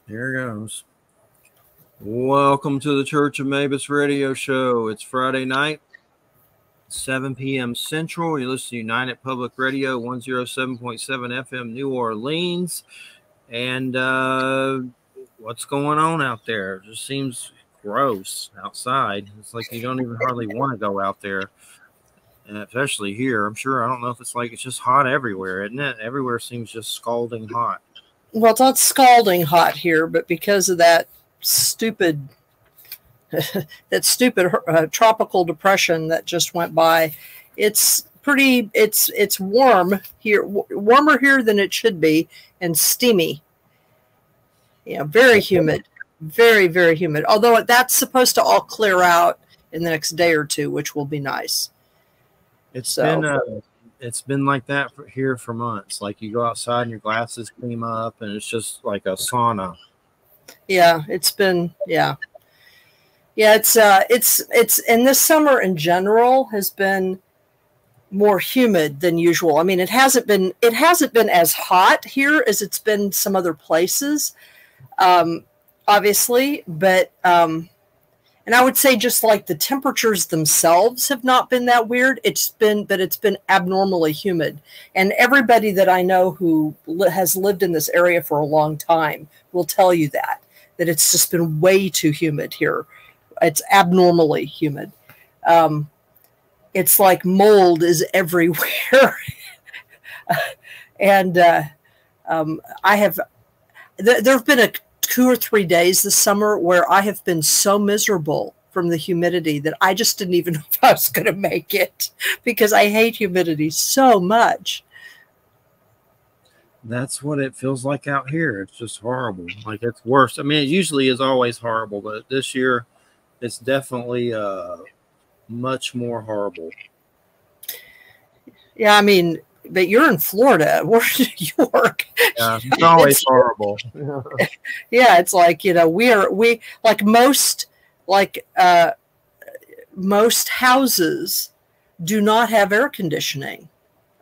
Here goes. Welcome to the Church of Mabus radio show. It's Friday night, 7 p.m. Central. You listen to United Public Radio, 107.7 FM, New Orleans. And what's going on out there? It just seems gross outside. It's like you don't even hardly want to go out there. And especially here, I'm sure. I don't know if it's like it's just hot everywhere, isn't it? Everywhere seems just scalding hot. Well, it's not scalding hot here, but because of that stupid tropical depression that just went by, it's warm here, warmer here than it should be, and steamy. Yeah, very humid, very, very humid. Although that's supposed to all clear out in the next day or two, which will be nice. It's been like that here for months. Like you go outside and your glasses clean up, and it's just like a sauna. Yeah, it's been it's and this summer in general has been more humid than usual. I mean, it hasn't been as hot here as it's been some other places, obviously, but and I would say just like the temperatures themselves have not been that weird. It's been abnormally humid. And everybody that I know who has lived in this area for a long time will tell you that it's just been way too humid here. It's abnormally humid. It's like mold is everywhere. And there have been 2 or 3 days this summer where I have been so miserable from the humidity that I just didn't even know if I was going to make it, because I hate humidity so much. That's what it feels like out here. It's just horrible. Like it's worse. I mean, it usually is always horrible, but this year it's definitely much more horrible. Yeah, I mean, but you're in Florida. Where do you work? Yeah, it's always horrible. Yeah, it's like, we like most houses do not have air conditioning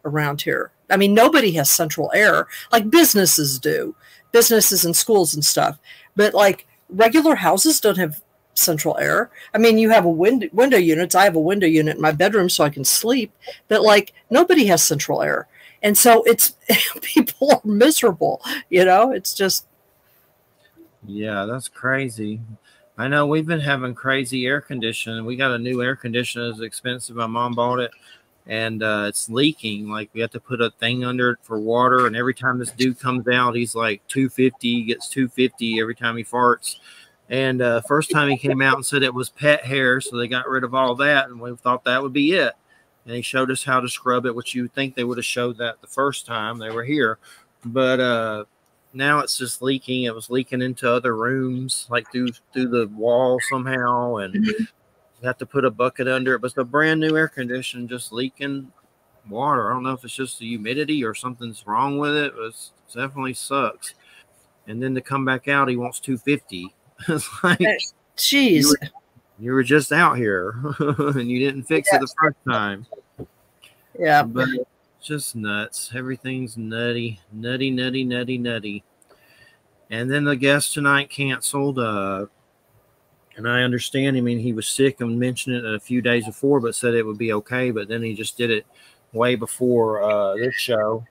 around here. I mean, nobody has central air. Like businesses do, businesses and schools and stuff. But like regular houses don't have central air. I mean, you have a window units. I have a window unit in my bedroom so I can sleep, but like nobody has central air. And so it's people are miserable, it's just. Yeah, that's crazy. I know we've been having crazy air conditioning. We got a new air conditioner. It's expensive. My mom bought it, and it's leaking. Like we have to put a thing under it for water. And every time this dude comes out, he's like 250. He gets 250 every time he farts. And first time he came out and said it was pet hair, so they got rid of all that, and we thought that would be it. And he showed us how to scrub it, which you would think they would have showed that the first time they were here. But now it's just leaking. It was leaking into other rooms, like through the wall somehow, and you have to put a bucket under it. But it's a brand new air conditioner, just leaking water. I don't know if it's just the humidity or something's wrong with it, but it definitely sucks. And then to come back out, he wants 250. It's like, jeez, you were just out here and you didn't fix it the first time. Yeah, but it's just nuts. Everything's nutty. And then the guest tonight canceled. And I understand. I mean, he was sick and mentioned it a few days before, but said it would be okay. But then he just did it way before this show.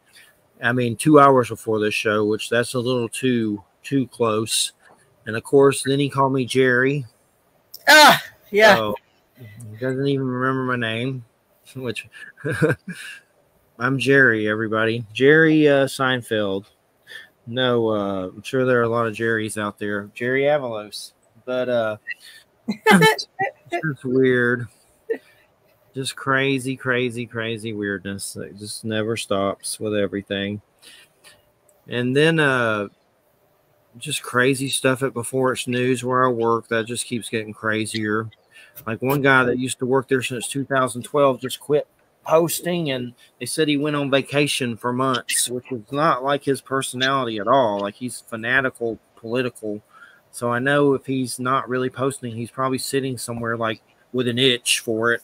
I mean, 2 hours before this show, which that's a little too close. And of course, then he called me Jerry. Yeah. So he doesn't even remember my name, which I'm Jerry, everybody. Jerry Seinfeld. No, I'm sure there are a lot of Jerrys out there. Jerry Avalos. But it's weird. Just crazy weirdness. It just never stops with everything. And then just crazy stuff at Before It's News where I work that just keeps getting crazier. Like one guy that used to work there since 2012 just quit posting, and they said he went on vacation for months, which was not like his personality at all. Like he's fanatical, political. So I know if he's not really posting, he's probably sitting somewhere like with an itch for it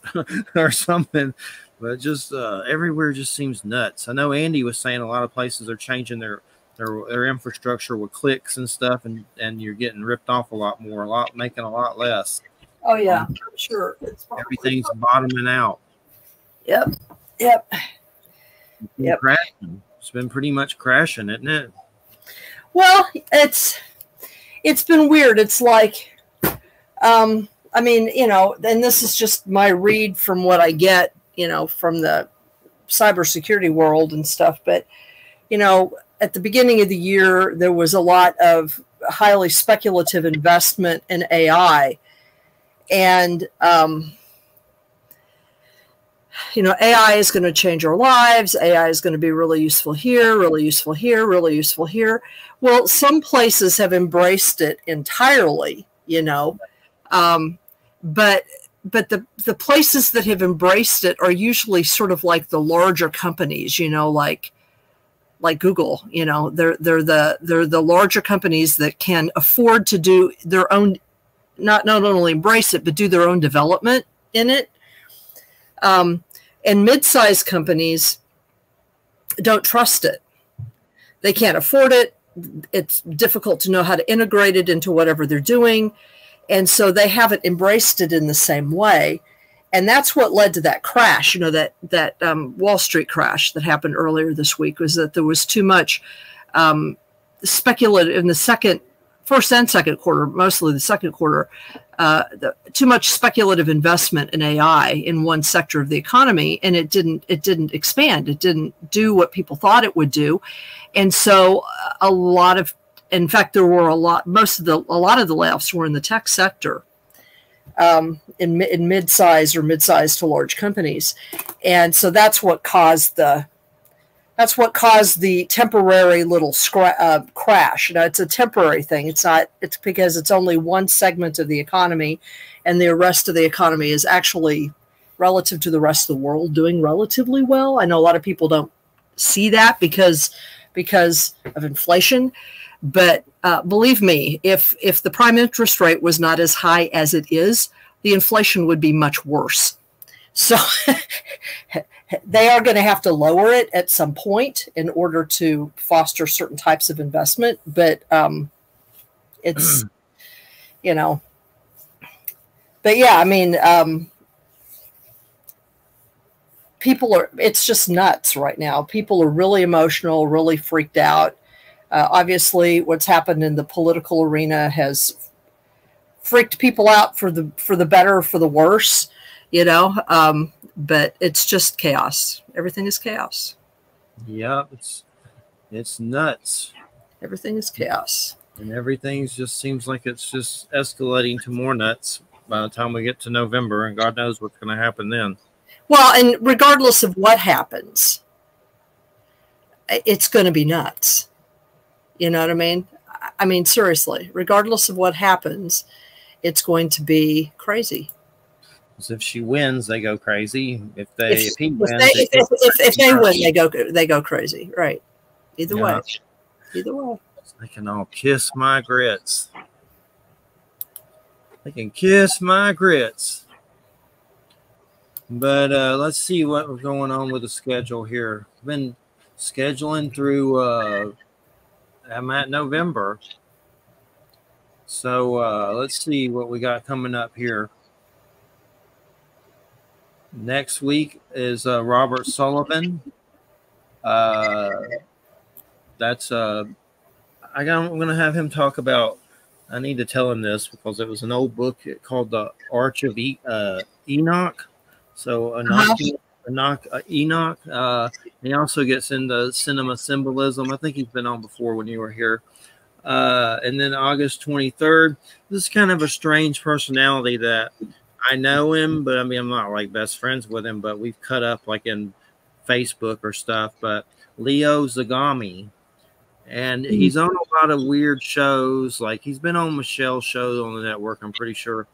or something. But just everywhere just seems nuts. I know Andy was saying a lot of places are changing their their infrastructure with clicks and stuff, and you're getting ripped off a lot more, making a lot less. Oh yeah, I'm sure. Everything's bottoming out. Yep. Yep. Yep. Crashing. It's been pretty much crashing, isn't it? Well, it's been weird. It's like, I mean, you know, and this is just my read from what I get, you know, from the cybersecurity world and stuff. But, you know, at the beginning of the year, there was a lot of highly speculative investment in AI. And, you know, AI is going to change our lives. AI is going to be really useful here, really useful here, really useful here. Well, some places have embraced it entirely, you know, but the places that have embraced it are usually sort of like the larger companies, you know, like Google. You know, they're the larger companies that can afford to do their own, not only embrace it, but do their own development in it. And mid-sized companies don't trust it. They can't afford it. It's difficult to know how to integrate it into whatever they're doing. And so they haven't embraced it in the same way. And that's what led to that crash, you know, that Wall Street crash that happened earlier this week, was that there was too much speculative in the first and second quarter, mostly the second quarter, too much speculative investment in AI in one sector of the economy, and it didn't expand. It didn't do what people thought it would do, and so in fact, there were a lot of the layoffs were in the tech sector, in mid-size to large companies, and so that's what caused the temporary little crash. You know, it's a temporary thing. It's because it's only one segment of the economy, and the rest of the economy is actually, relative to the rest of the world, doing relatively well. I know a lot of people don't see that because of inflation, but believe me, if the prime interest rate was not as high as it is, the inflation would be much worse. So they are going to have to lower it at some point in order to foster certain types of investment. But it's, you know, but yeah, I mean, it's just nuts right now. People are really emotional, really freaked out. Obviously, what's happened in the political arena has freaked people out for the better, for the worse, you know. But it's just chaos. Everything is chaos. Yeah, it's nuts. Everything is chaos. And everything just seems like it's just escalating to more nuts by the time we get to November, and God knows what's going to happen then. Well, and regardless of what happens, it's going to be nuts. You know what I mean? I mean, seriously, regardless of what happens, it's going to be crazy. Because if she wins, they go crazy. If he wins, if they win, they go crazy. Right? Either way. They can all kiss my grits. They can kiss my grits. But let's see what's going on with the schedule here. I've been scheduling through. I'm at November. So let's see what we got coming up here. Next week is Robert Sullivan. That's I'm going to have him talk about. I need to tell him this because it was an old book called The Arch of Enoch. So Enoch. He also gets into cinema symbolism. I think he's been on before when you were here. And then August 23rd. This is kind of a strange personality that I know him, but I mean, I'm not like best friends with him, but we've cut up like in Facebook or stuff. But Leo Zagami, and he's on a lot of weird shows. Like he's been on Michelle's show on the network, I'm pretty sure,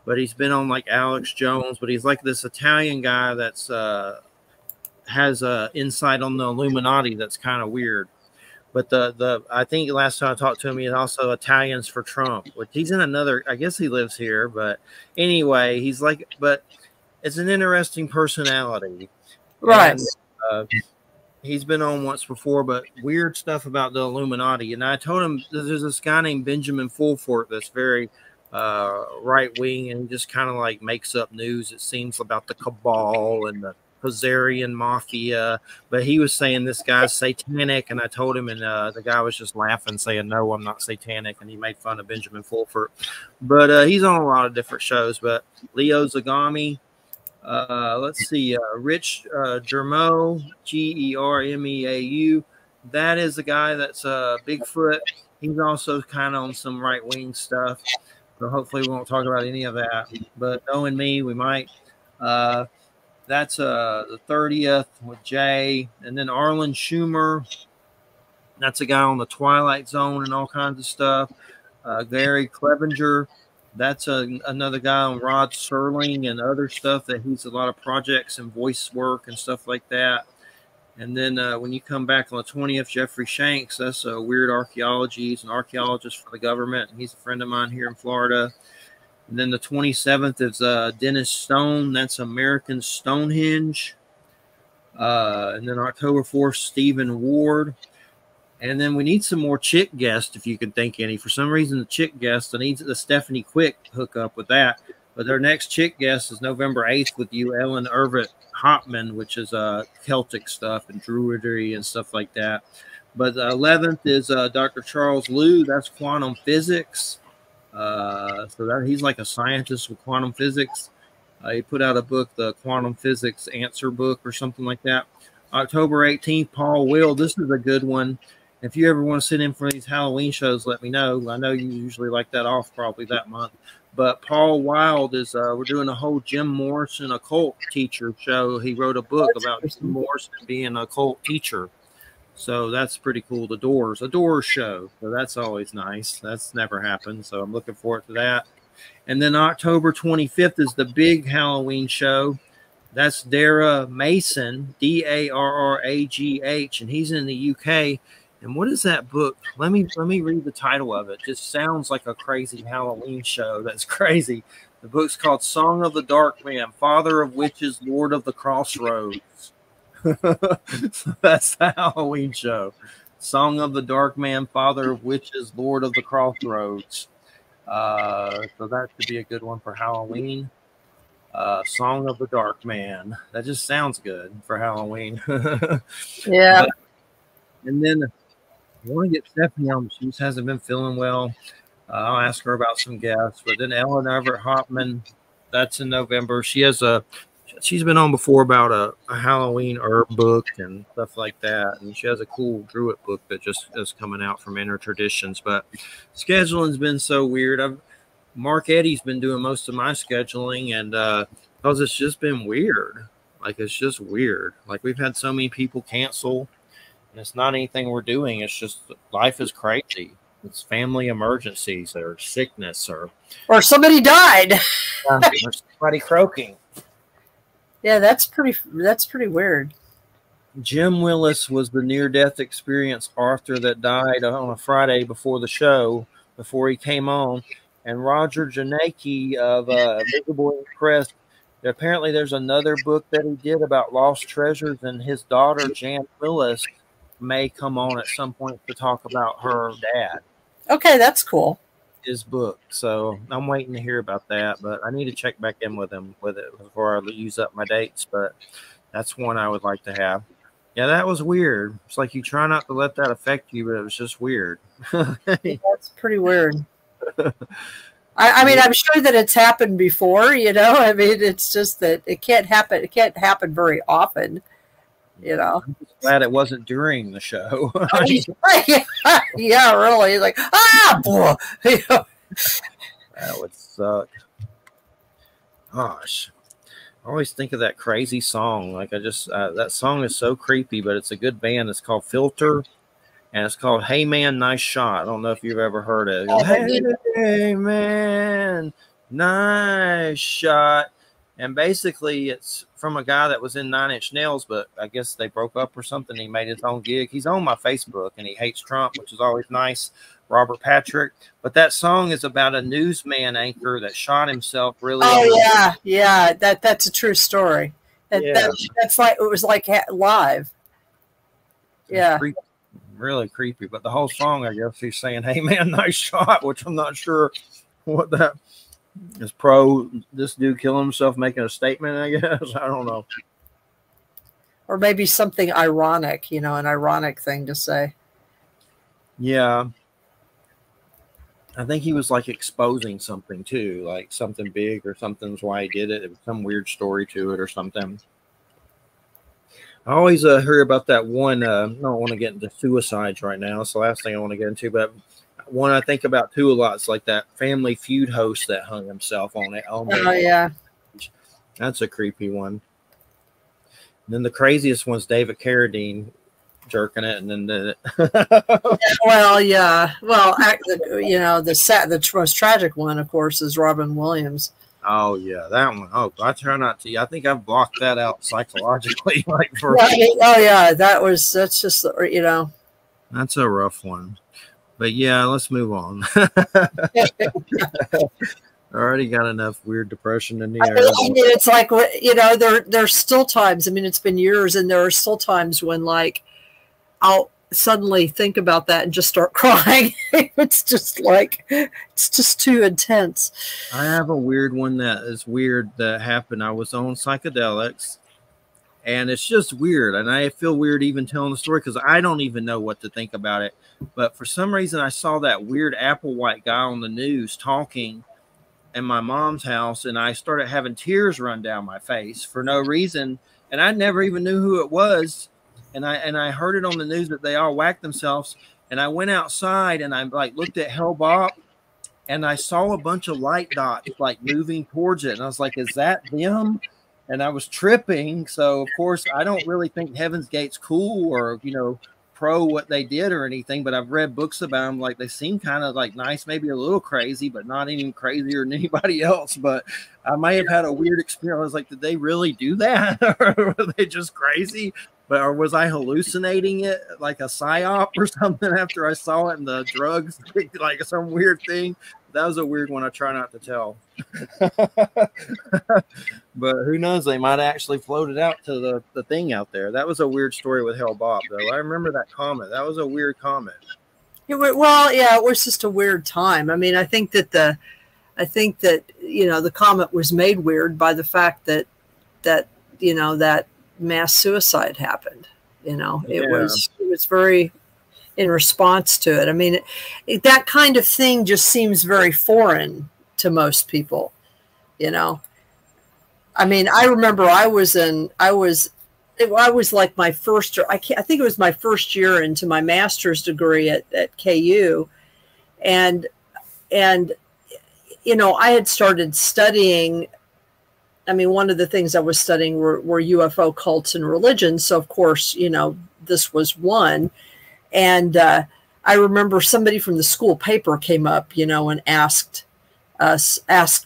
but he's been on like Alex Jones. But he's like this Italian guy that's has a insight on the Illuminati that's kind of weird. But I think last time I talked to him, he's also Italians for Trump, which he's in another. I guess he lives here, but anyway, he's like. But it's an interesting personality, right? He's been on once before, but weird stuff about the Illuminati. And I told him there's this guy named Benjamin Fulford that's very right wing, and he just kind of like makes up news, it seems, about the cabal and the Khazarian mafia. But he was saying this guy's satanic, and I told him, and the guy was just laughing, saying, "No, I'm not satanic," and he made fun of Benjamin Fulford. But he's on a lot of different shows. But Leo Zagami. Let's see, Rich Germeau, Germeau. That is the guy that's Bigfoot. He's also kind of on some right wing stuff. So hopefully we won't talk about any of that. But knowing me, we might. That's the 30th with Jay. And then Arlen Schumer. That's a guy on the Twilight Zone and all kinds of stuff. Gary Clevenger. That's another guy on Rod Serling and other stuff that he's a lot of projects and voice work and stuff like that. And then when you come back on the 20th, Jeffrey Shanks, that's a weird archaeology. He's an archaeologist for the government, and he's a friend of mine here in Florida. And then the 27th is Dennis Stone. That's American Stonehenge. And then October 4th, Stephen Ward. And then we need some more chick guests, if you can think any. For some reason, the chick guests, I need the Stephanie Quick hook up with that. But their next chick guest is November 8th with you, Ellen Irvett Hopman, which is Celtic stuff and druidry and stuff like that. But the 11th is Dr. Charles Liu. That's quantum physics. So he's like a scientist with quantum physics. He put out a book, the Quantum Physics Answer Book or something like that. October 18th, Paul Will. This is a good one. If you ever want to sit in for these Halloween shows, let me know. I know you usually like that off probably that month. But Paul Wild is, we're doing a whole Jim Morrison occult teacher show. He wrote a book about Jim Morrison being an occult teacher. So that's pretty cool. A Doors show. So that's always nice. That's never happened. So I'm looking forward to that. And then October 25th is the big Halloween show. That's Dara Mason, Darragh, and he's in the UK. And what is that book? Let me read the title of it. It just sounds like a crazy Halloween show. That's crazy. The book's called Song of the Dark Man, Father of Witches, Lord of the Crossroads. So that's the Halloween show. Song of the Dark Man, Father of Witches, Lord of the Crossroads. So that could be a good one for Halloween. Song of the Dark Man. That just sounds good for Halloween. Yeah. And then I want to get Stephanie on. She just hasn't been feeling well. I'll ask her about some guests. But then Ellen Everett Hopman, that's in November. She's been on before about a Halloween herb book and stuff like that. And she has a cool Druid book that just is coming out from Inner Traditions. But scheduling's been so weird. Mark Eddy's been doing most of my scheduling, and because it's just been weird. Like, it's just weird. Like, we've had so many people cancel. And it's not anything we're doing. It's just life is crazy. It's family emergencies or sickness or somebody died. Or somebody croaking. Yeah, that's pretty weird. Jim Willis was the near-death experience author that died on a Friday before the show, before he came on. And Roger Janecki of Visible Press, apparently there's another book that he did about lost treasures, and his daughter, Jan Willis, may come on at some point to talk about her dad. Okay, that's cool. His book. So I'm waiting to hear about that, but I need to check back in with him with it before I use up my dates. But that's one I would like to have. Yeah, that was weird. It's like you try not to let that affect you, but it was just weird. That's pretty weird. I mean, I'm sure that it's happened before, you know. I mean, it's just that it can't happen. It can't happen very often, you know. I'm just glad it wasn't during the show. Yeah, really. Like, boy. That would suck. Gosh. I always think of that crazy song. Like, that song is so creepy, but it's a good band. It's called Filter, and it's called Hey Man, Nice Shot. I don't know if you've ever heard it. Goes, hey Man, Nice Shot. And basically, it's from a guy that was in 9 Inch Nails, but I guess they broke up or something. He made his own gig. He's on my Facebook, and he hates Trump, which is always nice. Robert Patrick. But that song is about a newsman anchor that shot himself really. Oh, yeah. That's a true story. That's like, it was like live. Yeah. Creepy, really creepy. But the whole song, I guess he's saying, "Hey man, nice shot," which I'm not sure what that is. Pro this dude killing himself, making a statement. I guess I don't know. Or maybe something ironic, you know, an ironic thing to say. Yeah. I think he was like exposing something too, like something big or something's why he did it. It was some weird story to it or something. I always hear about that one. I don't want to get into suicides right now. It's the last thing I want to get into, but one I think about too a lot is like that Family Feud host that hung himself on it. Oh yeah, that's a creepy one. And then the craziest one's David Carradine jerking it, and then well, yeah. Well, you know, the most tragic one, of course, is Robin Williams. Oh yeah, that one. Oh, I try not to. I think I've blocked that out psychologically. Like for oh yeah, that's just, you know, that's a rough one. But yeah, let's move on. I already got enough weird depression in the air. I mean, it's like, you know, there's still times. I mean, it's been years, and there are still times when like I'll suddenly think about that and just start crying. It's just like, it's just too intense. I have a weird one that is weird that happened. I was on psychedelics, and it's just weird. And I feel weird even telling the story because I don't even know what to think about it. But for some reason, I saw that weird Applewhite guy on the news talking in my mom's house, and I started having tears run down my face for no reason. And I never even knew who it was. And I heard it on the news that they all whacked themselves. And I went outside and I like looked at Hellbop, and I saw a bunch of light dots like moving towards it. And I was like, is that them? And I was tripping. So of course I don't really think Heaven's Gate's cool or, you know, pro what they did or anything, but I've read books about them. Like they seem kind of like nice, maybe a little crazy, but not even crazier than anybody else. But I may have had a weird experience. I was like, did they really do that? Or were they just crazy? But or was I hallucinating it like a psyop or something after I saw it and the drugs, like some weird thing? That was a weird one. I try not to tell. But who knows? They might actually floated out to the thing out there. That was a weird story with Hell Bob, though. I remember that comment. That was a weird comment. Well, yeah, it was just a weird time. I mean, I think that you know, the comment was made weird by the fact that you know, that mass suicide happened. You know, it was very in response to it. I mean, that kind of thing just seems very foreign to most people. You know, I mean, I remember I was like my first, I think it was my first year into my master's degree at KU. And, you know, I had started studying. I mean, one of the things I was studying were UFO cults and religion. So of course, you know, this was one. And, I remember somebody from the school paper came up, you know, and asked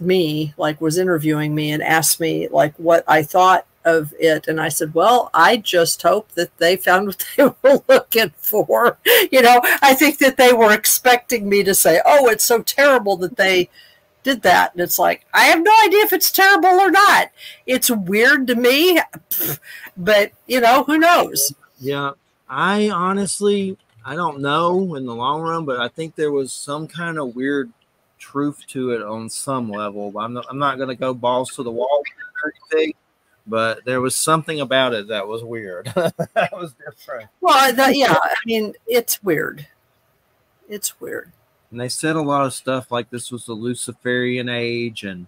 me, like was interviewing me and asked me like what I thought of it. And I said, well, I just hope that they found what they were looking for. You know, I think that they were expecting me to say, oh, it's so terrible that they did that. And it's like, I have no idea if it's terrible or not. It's weird to me, but you know, who knows? Yeah. I honestly, I don't know in the long run, but I think there was some kind of weird truth to it on some level. I'm not going to go balls to the wall or anything, but there was something about it that was weird. That was different. Well, yeah, I mean, it's weird. It's weird. And they said a lot of stuff like this was the Luciferian age and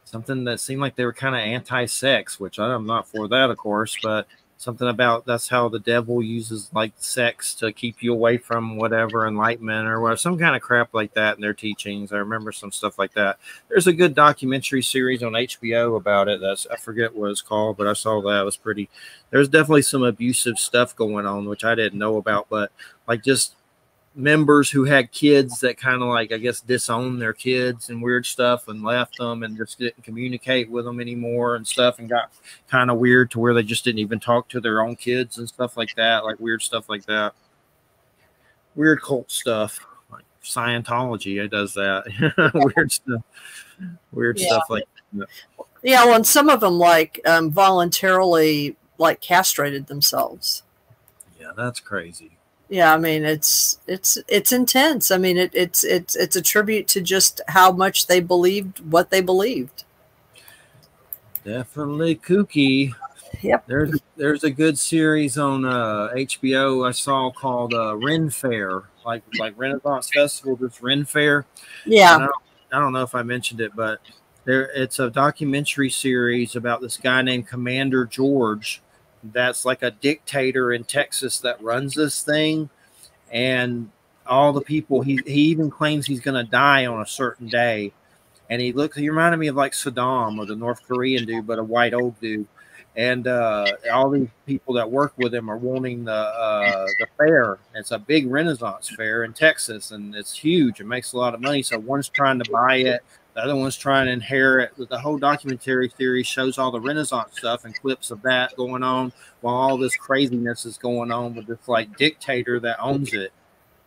something that seemed like they were kind of anti-sex, which I'm not for that, of course, but something about that's how the devil uses like sex to keep you away from whatever enlightenment or whatever, some kind of crap like that in their teachings. I remember some stuff like that. There's a good documentary series on HBO about it. I forget what it's called, but I saw that. It was pretty. There's definitely some abusive stuff going on, which I didn't know about, but like just members who had kids that kind of like, I guess, disowned their kids and weird stuff and left them and just didn't communicate with them anymore and stuff and got kind of weird to where they just didn't even talk to their own kids and stuff like that, like weird stuff like that. Weird cult stuff, like Scientology, it does that. Weird stuff like that. Yeah, well, and some of them like voluntarily like castrated themselves. Yeah, that's crazy. Yeah, I mean it's intense. I mean it's a tribute to just how much they believed what they believed. Definitely kooky. Yep. There's a good series on HBO I saw called Ren Fair, like Renaissance Festival, just Ren Fair. And Yeah. I don't know if I mentioned it, but it's a documentary series about this guy named Commander George. That's like a dictator in Texas that runs this thing, and all the people he even claims he's going to die on a certain day. And he reminded me of like Saddam or the North Korean dude, but a white old dude. And all these people that work with him are wanting the fair. It's a big Renaissance fair in Texas, and it's huge. It makes a lot of money. So one's trying to buy it, the other one's trying to inherit. The whole documentary series shows all the Renaissance stuff and clips of that going on, while all this craziness is going on with this like dictator that owns it.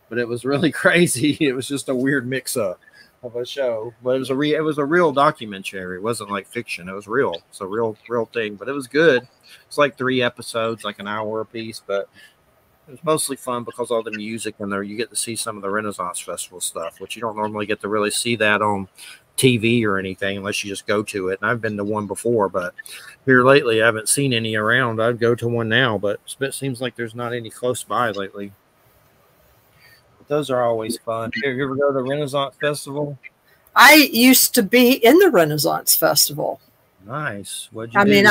But it was really crazy. It was just a weird mix-up of a show, but it was a real documentary. It wasn't like fiction. It was real. It's a real thing, but it was good. It's like 3 episodes, like an hour a piece, but it was mostly fun because all the music in there. You get to see some of the Renaissance Festival stuff, which you don't normally get to really see that on TV or anything unless you just go to it. And I've been to one before, but here lately I haven't seen any around. I'd go to one now, but it seems like there's not any close by lately. Those are always fun. You ever go to the Renaissance Festival? I used to be in the Renaissance Festival. Nice. What'd you I do? mean,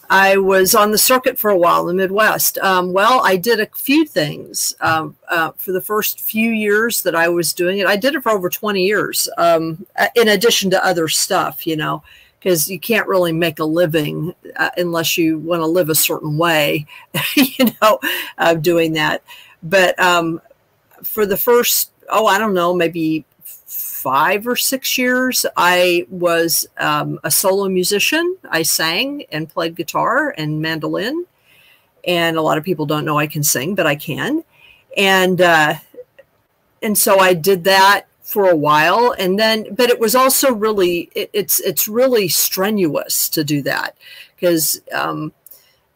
I was on the circuit for a while in the Midwest. Well, I did a few things for the first few years that I was doing it. I did it for over 20 years, in addition to other stuff, you know, because you can't really make a living unless you want to live a certain way, you know, doing that. But for the first, I don't know, maybe 5 or 6 years, I was a solo musician. I sang and played guitar and mandolin. And a lot of people don't know I can sing, but I can. And so I did that for a while. And then, but it was also really, it's really strenuous to do that because,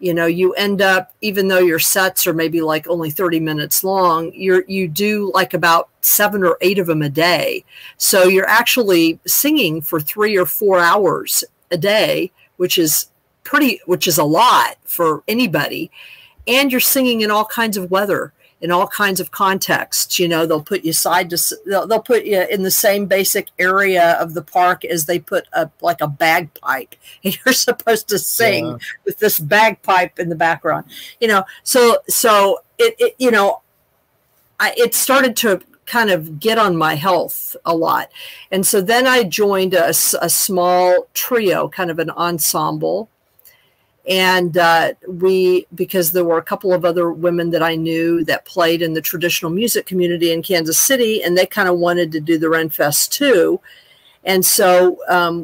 you know, you end up, even though your sets are maybe like only 30 minutes long, you do like about 7 or 8 of them a day. So you're actually singing for 3 or 4 hours a day, which is a lot for anybody. And you're singing in all kinds of weather, in all kinds of contexts. You know, they'll put you they'll put you in the same basic area of the park as they put like a bagpipe, and you're supposed to sing with this bagpipe in the background. You know, so it you know, it started to kind of get on my health a lot, and so then I joined a small trio, kind of an ensemble. And because there were a couple of other women that I knew that played in the traditional music community in Kansas City, and they kind of wanted to do the Ren Fest too. And so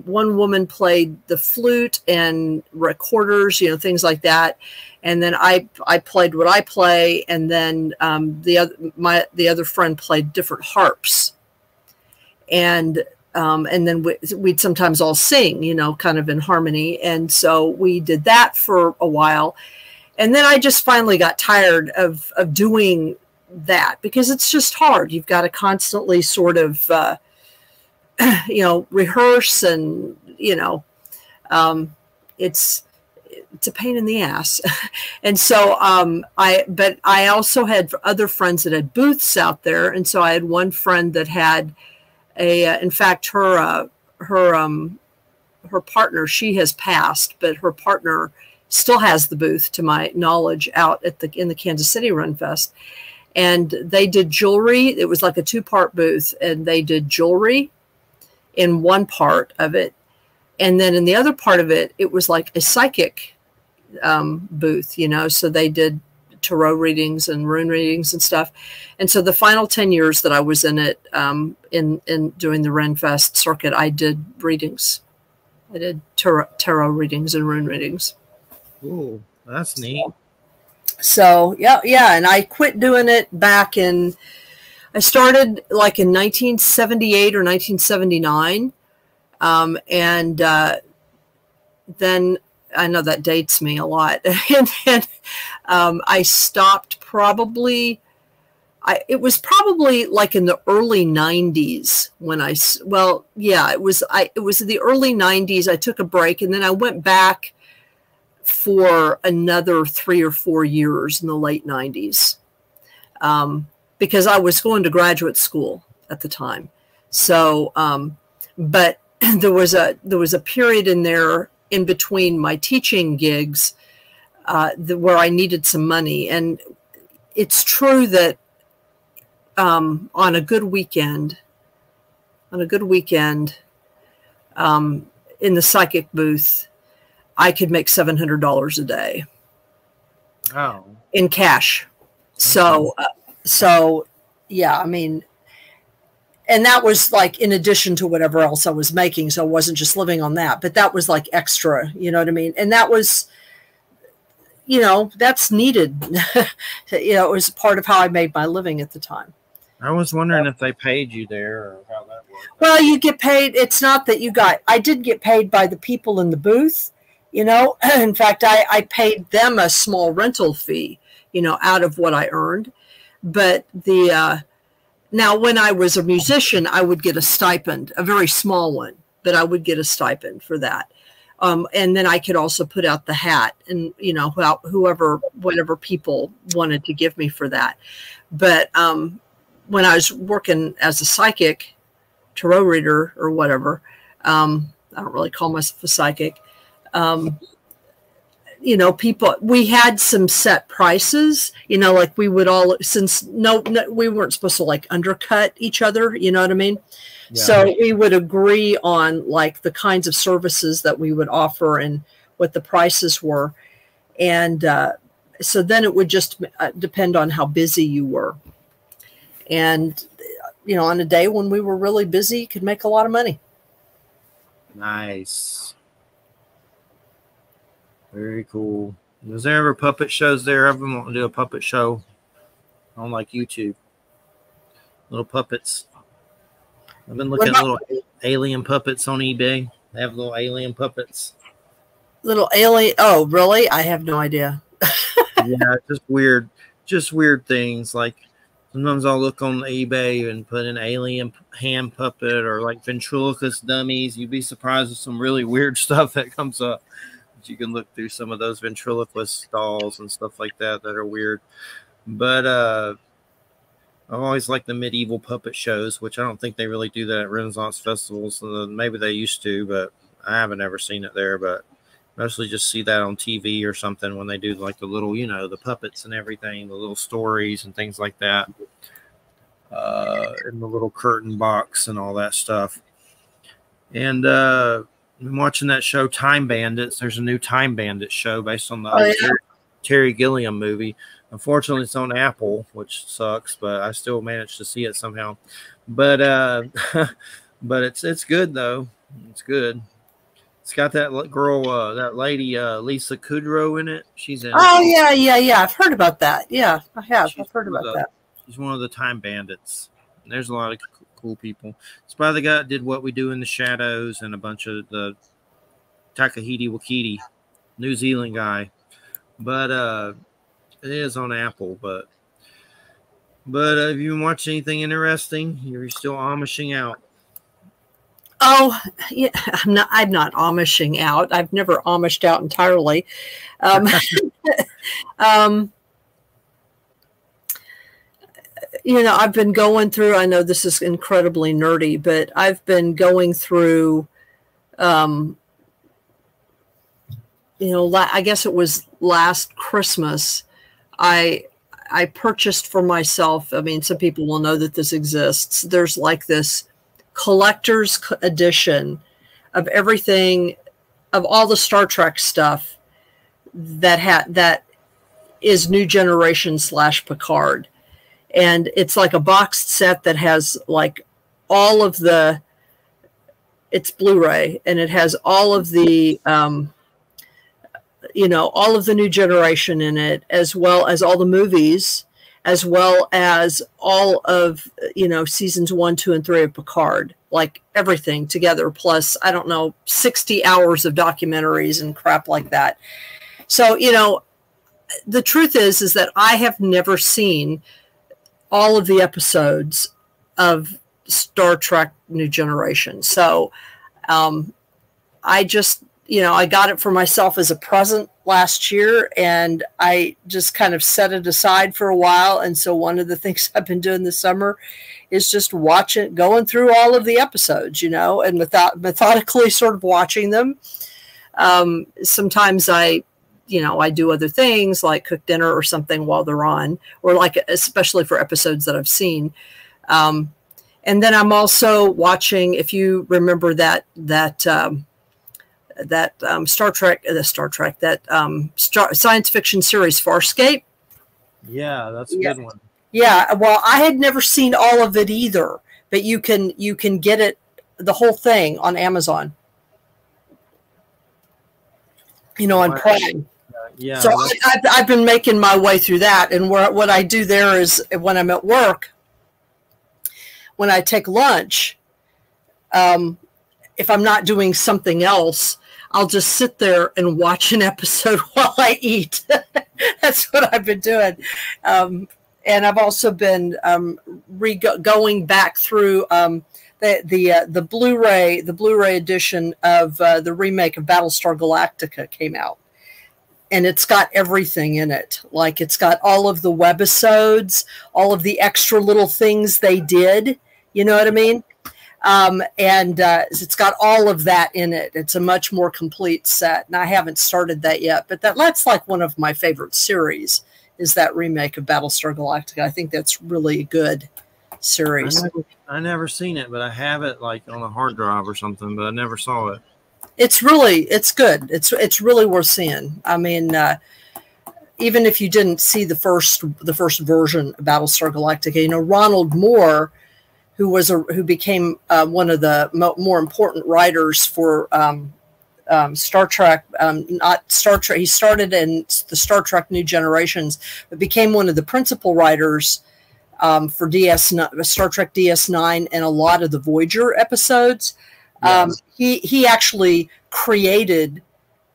one woman played the flute and recorders, you know, things like that. And then I played what I play, and then the other friend played different harps. And then we'd sometimes all sing, you know, kind of in harmony. And so we did that for a while. And then I just finally got tired of doing that because it's just hard. You've got to constantly sort of, you know, rehearse, and, you know, it's a pain in the ass. And so but I also had other friends that had booths out there. And so I had one friend that had in fact, her partner, she has passed, but her partner still has the booth, to my knowledge, out at in the Kansas City Ren Fest. And they did jewelry. It was like a 2-part booth, and they did jewelry in one part of it. And then in the other part of it, it was like a psychic booth, you know, so they did tarot readings and rune readings and stuff. And so the final 10 years that I was in it, in doing the Ren Fest circuit, I did readings. I did tarot readings and rune readings. Ooh, that's neat. So yeah. And I quit doing it I started like in 1978 or 1979. And then I know that dates me a lot. And then I stopped probably, it was probably like in the early 90s when it was in the early 90s. I took a break, and then I went back for another 3 or 4 years in the late 90s, because I was going to graduate school at the time. So, but there was a period in there in between my teaching gigs where I needed some money. And it's true that on a good weekend, in the psychic booth, I could make $700 a day. Oh. In cash. So, yeah, I mean, and that was like in addition to whatever else I was making. So I wasn't just living on that, but that was like extra, you know what I mean? And that was, that's needed. It was part of how I made my living at the time. I was wondering if they paid you there or how that worked. Well, you get paid. It's not that I did get paid by the people in the booth, In fact, I paid them a small rental fee, out of what I earned. But now when I was a musician, I would get a stipend, a very small one, but I would get a stipend for that. And then I could also put out the hat and, whatever people wanted to give me for that. But when I was working as a psychic, tarot reader or whatever, I don't really call myself a psychic. We had some set prices, like we would all, since we weren't supposed to like undercut each other, you know what I mean? Yeah. So we would agree on like the kinds of services that we would offer and what the prices were. And so then it would just depend on how busy you were. And, on a day when we were really busy, you could make a lot of money. Nice. Very cool. Was there ever puppet shows there? I've been wanting to do a puppet show on like YouTube. Little puppets. I've been looking at little alien puppets on eBay. They have little alien puppets. Little alien. Oh, really? I have no idea. Yeah, just weird things. Like sometimes I'll look on eBay and put an alien hand puppet or like ventriloquist dummies. You'd be surprised with some really weird stuff that comes up. You can look through some of those ventriloquist dolls and stuff like that are weird. But I've always liked the medieval puppet shows, which I don't think they really do that at Renaissance festivals. Maybe they used to, but I haven't ever seen it there. But mostly just see that on TV or something when they do like the little, the puppets and everything, the little stories and things like that, in the little curtain box and all that stuff. And I'm watching that show Time Bandits. There's a new Time Bandits show based on the Terry Gilliam movie. Unfortunately, it's on Apple, which sucks, but I still managed to see it somehow. But but it's good though. It's good. It's got that girl, that lady, Lisa Kudrow in it. She's in. Oh yeah. I've heard about that. Yeah, I have. I've heard about that. She's one of the Time Bandits. And there's a lot of cool people. It's by the guy that did What We Do in the Shadows and a bunch of the Takahiti Wakiti, New Zealand guy. But it is on Apple. But have you been watching anything interesting? You're still Amishing out. Oh, yeah, I'm not Amishing out. I've never Amished out entirely. I've been going through, I know this is incredibly nerdy, but I've been going through, I guess it was last Christmas, I purchased for myself, I mean, some people will know that this exists. There's like this collector's edition of everything, of all the Star Trek stuff that is New Generation / Picard. And it's like a boxed set that has like all of it's Blu-ray, and it has all of the, all of the New Generation in it, as well as all the movies, as well as all of, seasons 1, 2, and 3 of Picard, like everything together, plus, I don't know, 60 hours of documentaries and crap like that. So, you know, the truth is that I have never seen all of the episodes of Star Trek New Generation. So I just, you know, I got it for myself as a present last year, and I just kind of set it aside for a while. And so one of the things I've been doing this summer is just going through all of the episodes, you know, and methodically sort of watching them. Sometimes I do other things like cook dinner or something while they're on, or like, especially for episodes that I've seen. And then I'm also watching, if you remember that Star Trek, science fiction series Farscape. Yeah, that's a good one. Yeah, well, I had never seen all of it either, but you can get it, the whole thing, on Amazon. You know, on Prime. Yeah. So I've been making my way through that, and what I do there is when I'm at work, when I take lunch, if I'm not doing something else, I'll just sit there and watch an episode while I eat. That's what I've been doing. And I've also been going back through the Blu-ray edition of the remake of Battlestar Galactica came out. And it's got everything in it. Like, it's got all of the webisodes, all of the extra little things they did. You know what I mean? And it's got all of that in it. It's a much more complete set. And I haven't started that yet. But that's like one of my favorite series, is that remake of Battlestar Galactica. I think that's really a good series. I never seen it, but I have it like on a hard drive or something, but I never saw it. It's good. It's really worth seeing. I mean, even if you didn't see the first version of Battlestar Galactica, you know, Ronald Moore, who became one of the more important writers for Star Trek, not Star Trek. He started in the Star Trek New Generations, but became one of the principal writers for Star Trek DS9 and a lot of the Voyager episodes. Yes. He actually created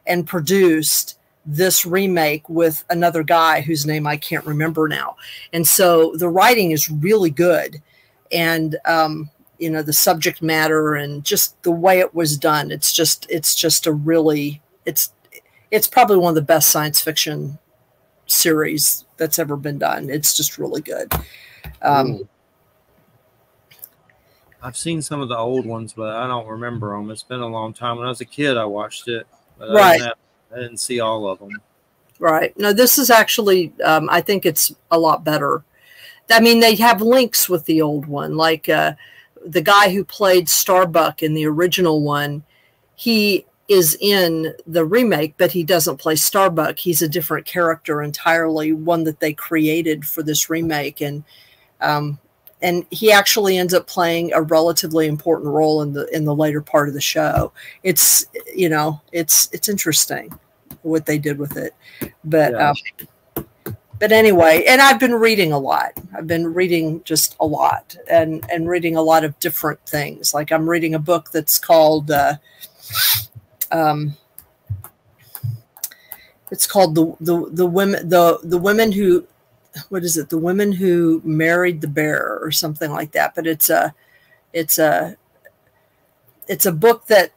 and produced this remake with another guy whose name I can't remember now. And so the writing is really good. And, you know, the subject matter and just the way it was done, it's just a really, it's probably one of the best science fiction series that's ever been done. It's just really good. I've seen some of the old ones, but I don't remember them. It's been a long time. When I was a kid, I watched it. But right. I didn't see all of them. Right. No, this is actually, I think it's a lot better. I mean, they have links with the old one. Like the guy who played Starbuck in the original one, he is in the remake, but he doesn't play Starbuck. He's a different character entirely, one that they created for this remake. And he actually ends up playing a relatively important role in the later part of the show. It's, you know, it's interesting what they did with it. But yeah. But anyway, and I've been reading a lot. I've been reading just a lot and reading a lot of different things. Like, I'm reading a book that's called it's called the women who, what is it? The Women Who Married the Bear or something like that. But it's a book that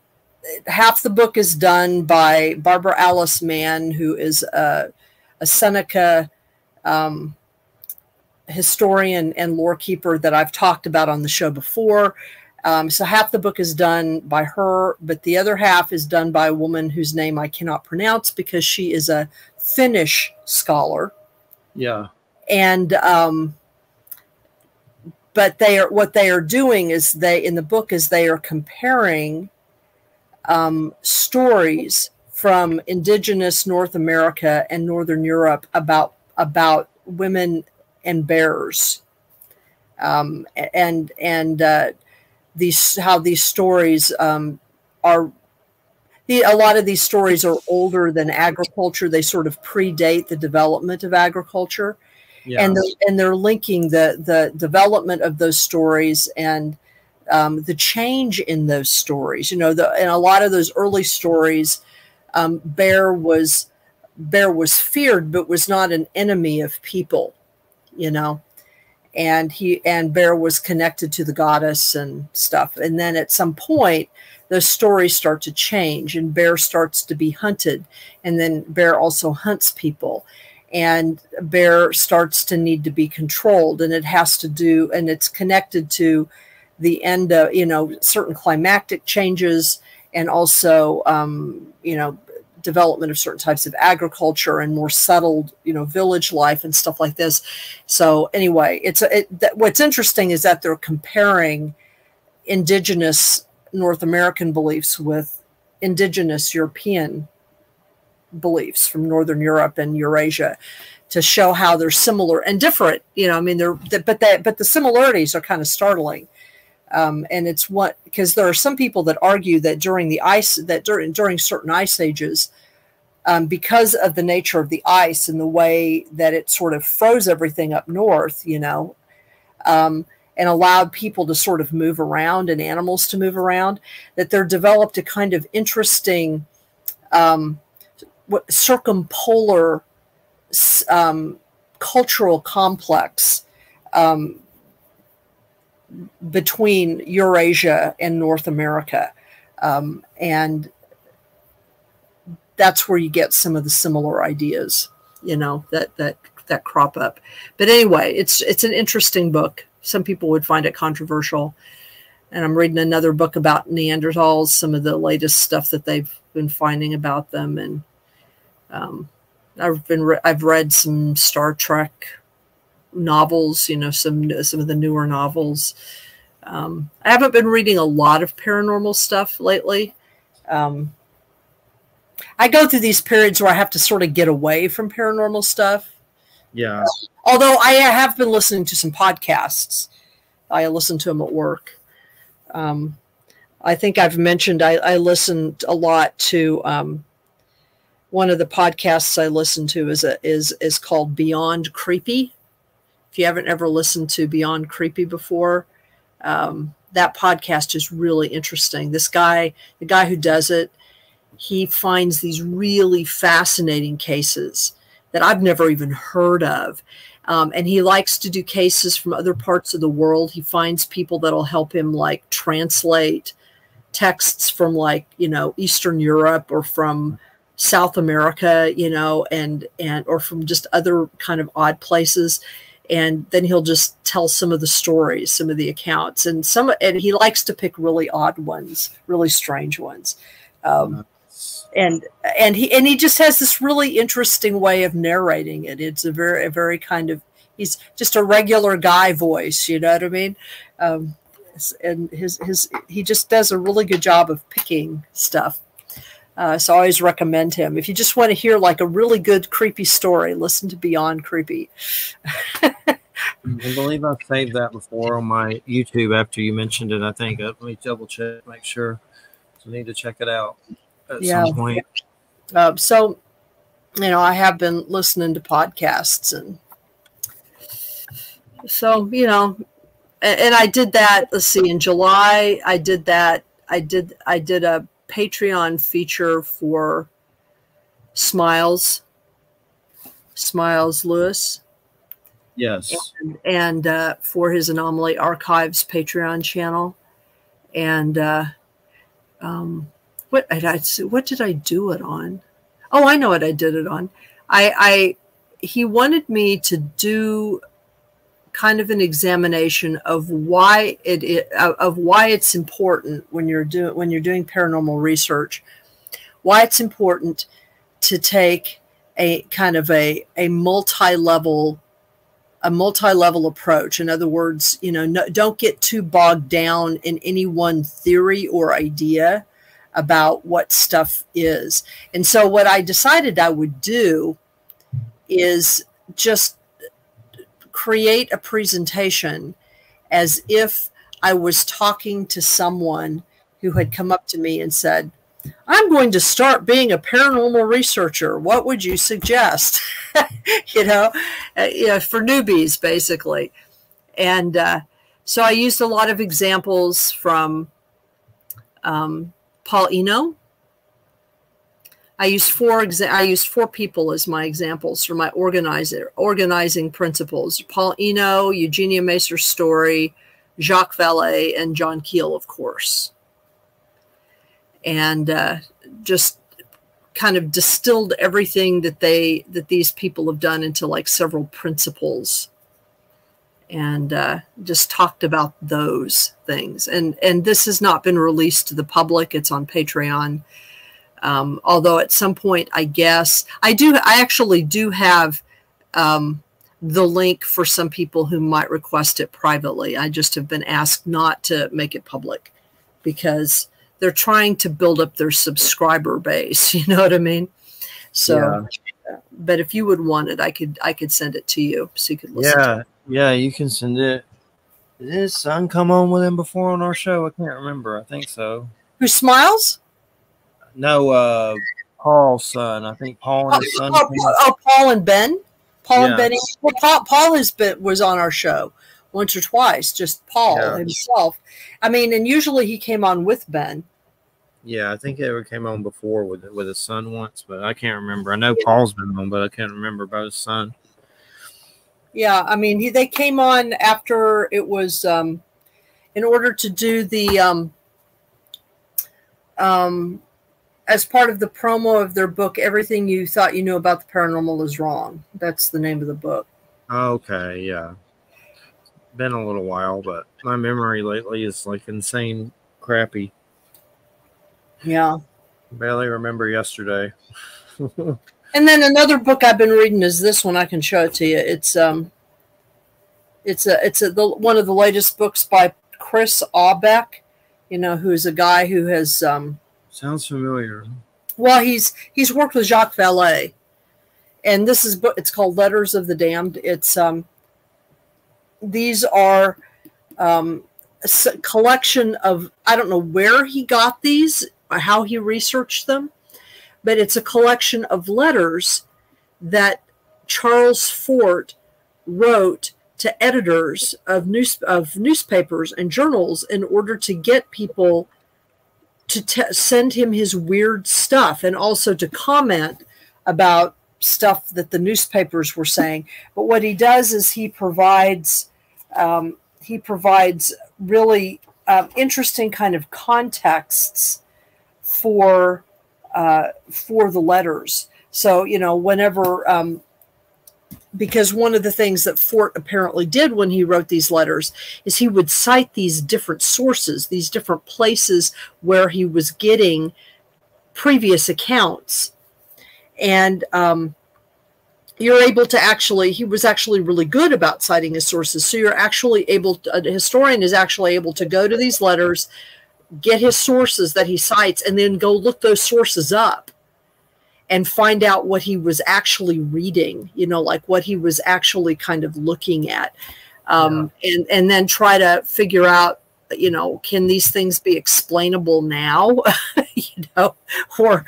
half the book is done by Barbara Alice Mann, who is a Seneca historian and lore keeper that I've talked about on the show before. So half the book is done by her, but the other half is done by a woman whose name I cannot pronounce because she is a Finnish scholar. Yeah. And but what they are doing is in the book is they are comparing stories from indigenous North America and Northern Europe about women and bears, and how these stories are. A lot of these stories are older than agriculture. They sort of predate the development of agriculture. Yeah. And they're linking the development of those stories and the change in those stories. You know, in a lot of those early stories, Bear was feared, but was not an enemy of people. You know, and Bear was connected to the goddess and stuff. And then at some point, those stories start to change, and Bear starts to be hunted, and then Bear also hunts people, and Bear starts to need to be controlled, and it has to do, and it's connected to the end of, you know, certain climatic changes, and also, you know, development of certain types of agriculture and more settled, you know, village life and stuff like this. So anyway, what's interesting is that they're comparing indigenous North American beliefs with indigenous European beliefs from Northern Europe and Eurasia, to show how they're similar and different. You know, I mean, but the similarities are kind of startling. And it's because there are some people that argue that during certain ice ages, because of the nature of the ice and the way that it sort of froze everything up north, you know, and allowed people to sort of move around and animals to move around, that there developed a kind of interesting circumpolar cultural complex between Eurasia and North America. And that's where you get some of the similar ideas, you know, that crop up. But anyway, it's an interesting book. Some people would find it controversial. And I'm reading another book about Neanderthals, some of the latest stuff that they've been finding about them. And I've read some Star Trek novels, you know, some of the newer novels. I haven't been reading a lot of paranormal stuff lately. I go through these periods where I have to sort of get away from paranormal stuff. Yeah. Although I have been listening to some podcasts. I listen to them at work. I think I've mentioned I listened a lot to one of the podcasts I listen to is called Beyond Creepy. If you haven't ever listened to Beyond Creepy before, that podcast is really interesting. This guy, the guy who does it, he finds these really fascinating cases that I've never even heard of. And he likes to do cases from other parts of the world. He finds people that'll help him like translate texts from, like, you know, Eastern Europe or from South America, you know, and or from just other kind of odd places. And then he'll just tell some of the stories, some of the accounts, and he likes to pick really odd ones, really strange ones. And he just has this really interesting way of narrating it. It's a very kind of, he's just a regular guy voice, you know what I mean? And he just does a really good job of picking stuff. So I always recommend him. If you just want to hear like a really good creepy story, listen to Beyond Creepy. I believe I've saved that before on my YouTube after you mentioned it, I think. Let me double check, make sure. So I need to check it out at some point. So, you know, I have been listening to podcasts, and so, you know, and I did that. Let's see, in July, I did that. I did a Patreon feature for Smiles Lewis. Yes. And for his Anomaly Archives Patreon channel. And what did I do it on? Oh, I know what I did it on. He wanted me to do kind of an examination of why it's important when you're doing paranormal research, why it's important to take a kind of a multi-level approach. In other words, you know, don't get too bogged down in any one theory or idea about what stuff is. And so what I decided I would do is just create a presentation as if I was talking to someone who had come up to me and said, "I'm going to start being a paranormal researcher. What would you suggest?" you know, for newbies, basically. And So I used a lot of examples from Paul Eno. I used four people as my examples for my organizing principles: Paul Eno, Eugenia Macer Story, Jacques Vallée, and John Keel, of course. And just kind of distilled everything that these people have done into like several principles, and just talked about those things. And this has not been released to the public. It's on Patreon. Although at some point, I guess I actually do have the link for some people who might request it privately. I just have been asked not to make it public because they're trying to build up their subscriber base. You know what I mean? So, yeah. But if you would want it, I could send it to you so you could listen. Yeah, yeah, you can send it. Did his son come on with him before on our show? I can't remember. I think so. Who smiles? No, Paul's son. I think Paul and his son. Paul and Ben. Paul and Benny. Well, Paul was on our show once or twice. Just Paul himself. I mean, and usually he came on with Ben. Yeah, I think he ever came on before with his son once, but I can't remember. I know Paul's been on, but I can't remember about his son. Yeah, I mean, they came on after it was in order to do the as part of the promo of their book, Everything You Thought You Knew About the Paranormal Is Wrong. That's the name of the book. Okay, yeah. Been a little while, but my memory lately is like insane crappy. Yeah. Barely remember yesterday. And then another book I've been reading is this one. I can show it to you. It's one of the latest books by Chris Aubeck, who's a guy who has sounds familiar. Well, he's worked with Jacques Vallée, and it's called Letters of the Damned. It's these are a collection of, I don't know where he got these or how he researched them, but it's a collection of letters that Charles Fort wrote to editors of newspapers and journals in order to get people to send him his weird stuff, and also to comment about stuff that the newspapers were saying. But what he does is he provides really interesting kind of contexts for the letters. So, whenever because one of the things that Fort apparently did when he wrote these letters is he would cite these different sources, these different places where he was getting previous accounts. And you're able to he was actually really good about citing his sources. So you're actually a historian is actually able to go to these letters, get his sources that he cites, and then go look those sources up and find out what he was actually reading, like what he was actually kind of looking at. And then try to figure out, can these things be explainable now, or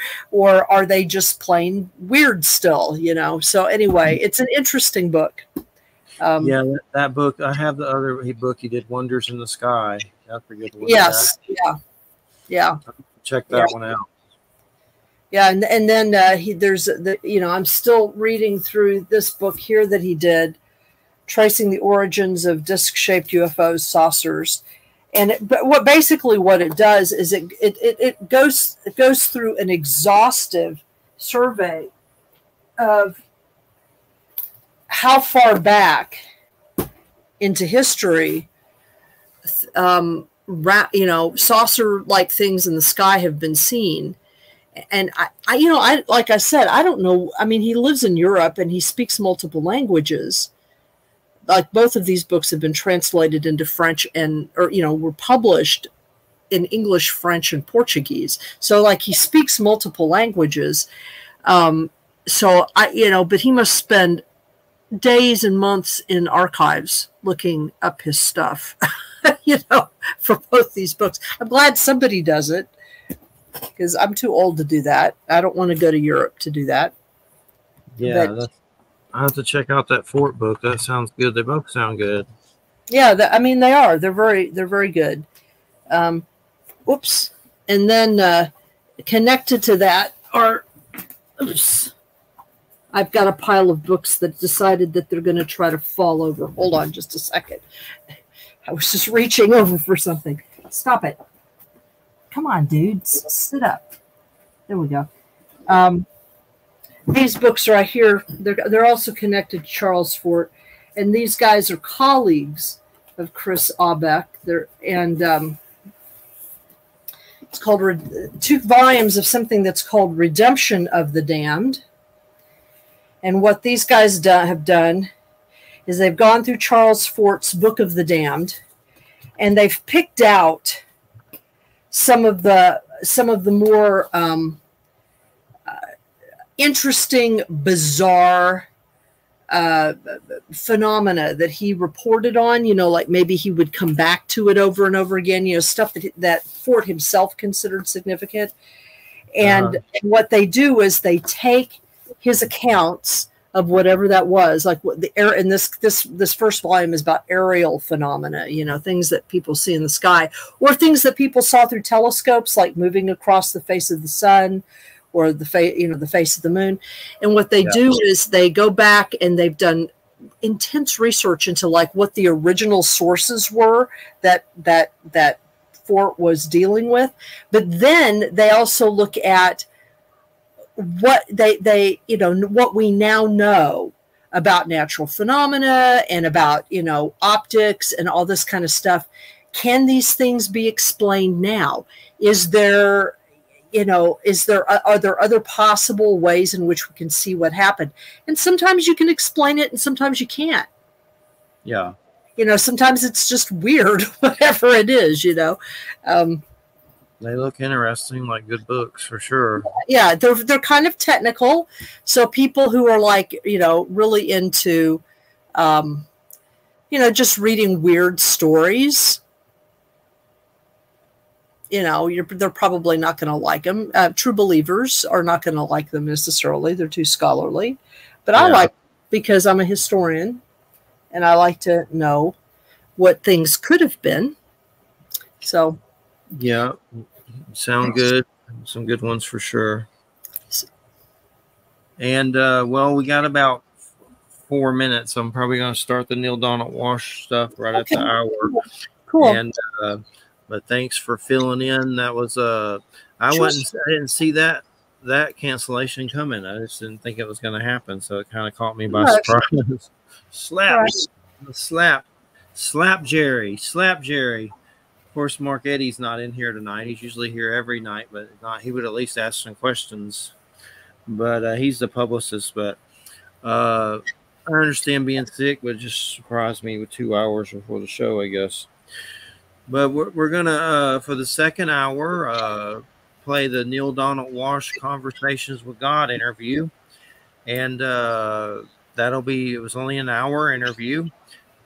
are they just plain weird still, So anyway, it's an interesting book. That book, I have the other book he did, Wonders in the Sky. I forget the Yes. Yeah. Check that one out. Yeah, and then I'm still reading through this book here that he did, Tracing the Origins of Disc-Shaped UFOs, Saucers. And what it does is it goes through an exhaustive survey of how far back into history saucer-like things in the sky have been seen. And I like I said, I don't know. I mean, he lives in Europe and he speaks multiple languages. Like both of these books have been translated into French were published in English, French, and Portuguese. So like he speaks multiple languages. But he must spend days and months in archives looking up his stuff, for both these books. I'm glad somebody does it, because I'm too old to do that. I don't want to go to Europe to do that. Yeah, I have to check out that Fort book. That sounds good. They both sound good. Yeah, I mean, they are. They're very good. Whoops. And then connected to that are, oops, I've got a pile of books that decided that they're going to try to fall over. Hold on just a second. I was just reaching over for something. Stop it. Come on, dudes. Sit up. There we go. These books right here, they're also connected to Charles Fort. And these guys are colleagues of Chris Aubeck. It's called 2 volumes of something that's called Redemption of the Damned. And what these guys have done is they've gone through Charles Fort's Book of the Damned, and they've picked out some of the more interesting, bizarre phenomena that he reported on. Like maybe he would come back to it over and over again. Stuff that Fort himself considered significant. And what they do is they take his accounts of whatever that was, like what the air. And this first volume is about aerial phenomena. Things that people see in the sky, or things that people saw through telescopes, like moving across the face of the sun, or the face of the moon. And what they do is they go back and they've done intense research into like what the original sources were that Fort was dealing with. But then they also look at what what we now know about natural phenomena and about, optics and all this kind of stuff. Can these things be explained now? Are there other possible ways in which we can see what happened? And sometimes you can explain it and sometimes you can't. Yeah. Sometimes it's just weird, whatever it is, They look interesting, like good books for sure. Yeah, they're kind of technical. So people who are like, really into, just reading weird stories, they're probably not going to like them. True believers are not going to like them necessarily. They're too scholarly. But I like, because I'm a historian and I like to know what things could have been. So. Yeah. Sound good. Some good ones for sure. And, we got about 4 minutes. I'm probably going to start the Neil Donald Walsh stuff right at the hour. Cool. And, but thanks for filling in. That was I didn't see that cancellation coming. I just didn't think it was going to happen. So it kind of caught me by surprise. Slap Jerry. Of course, Mark Eddy's not in here tonight. He's usually here every night, but he would at least ask some questions. But he's the publicist. But I understand being sick, but it just surprised me with 2 hours before the show, I guess. But we're going to, for the second hour, play the Neil Donald Walsh Conversations with God interview. And it was only an hour interview.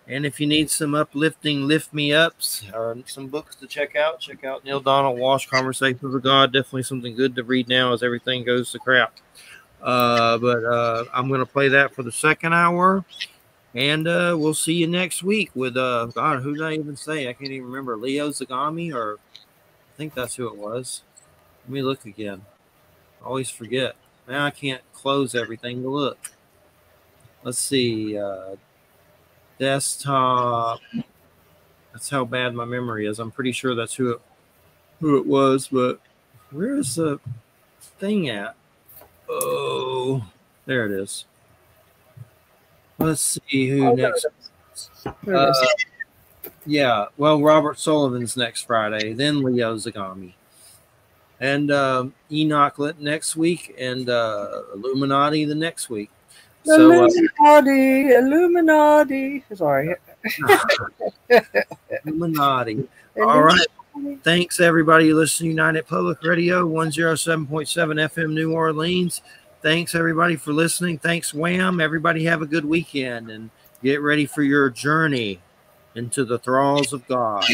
And if you need some uplifting lift me ups or some books to check out Neil Donald Walsh Conversations with God. Definitely something good to read now as everything goes to crap. But I'm going to play that for the second hour. And we'll see you next week with, God, who did I even say? I can't even remember. Leo Zagami, or I think that's who it was. Let me look again. I always forget. Now I can't close everything to look. Let's see. Desktop. That's how bad my memory is. I'm pretty sure that's who it was, but where is the thing at? Oh, there it is. Let's see who next. Robert Sullivan's next Friday, then Leo Zagami. And Enoch next week, and Illuminati the next week. Illuminati. Sorry. Illuminati. All right. Thanks, everybody. Listen to United Public Radio, 107.7 FM New Orleans. Thanks, everybody, for listening. Thanks, Wham. Everybody have a good weekend and get ready for your journey into the thralls of God.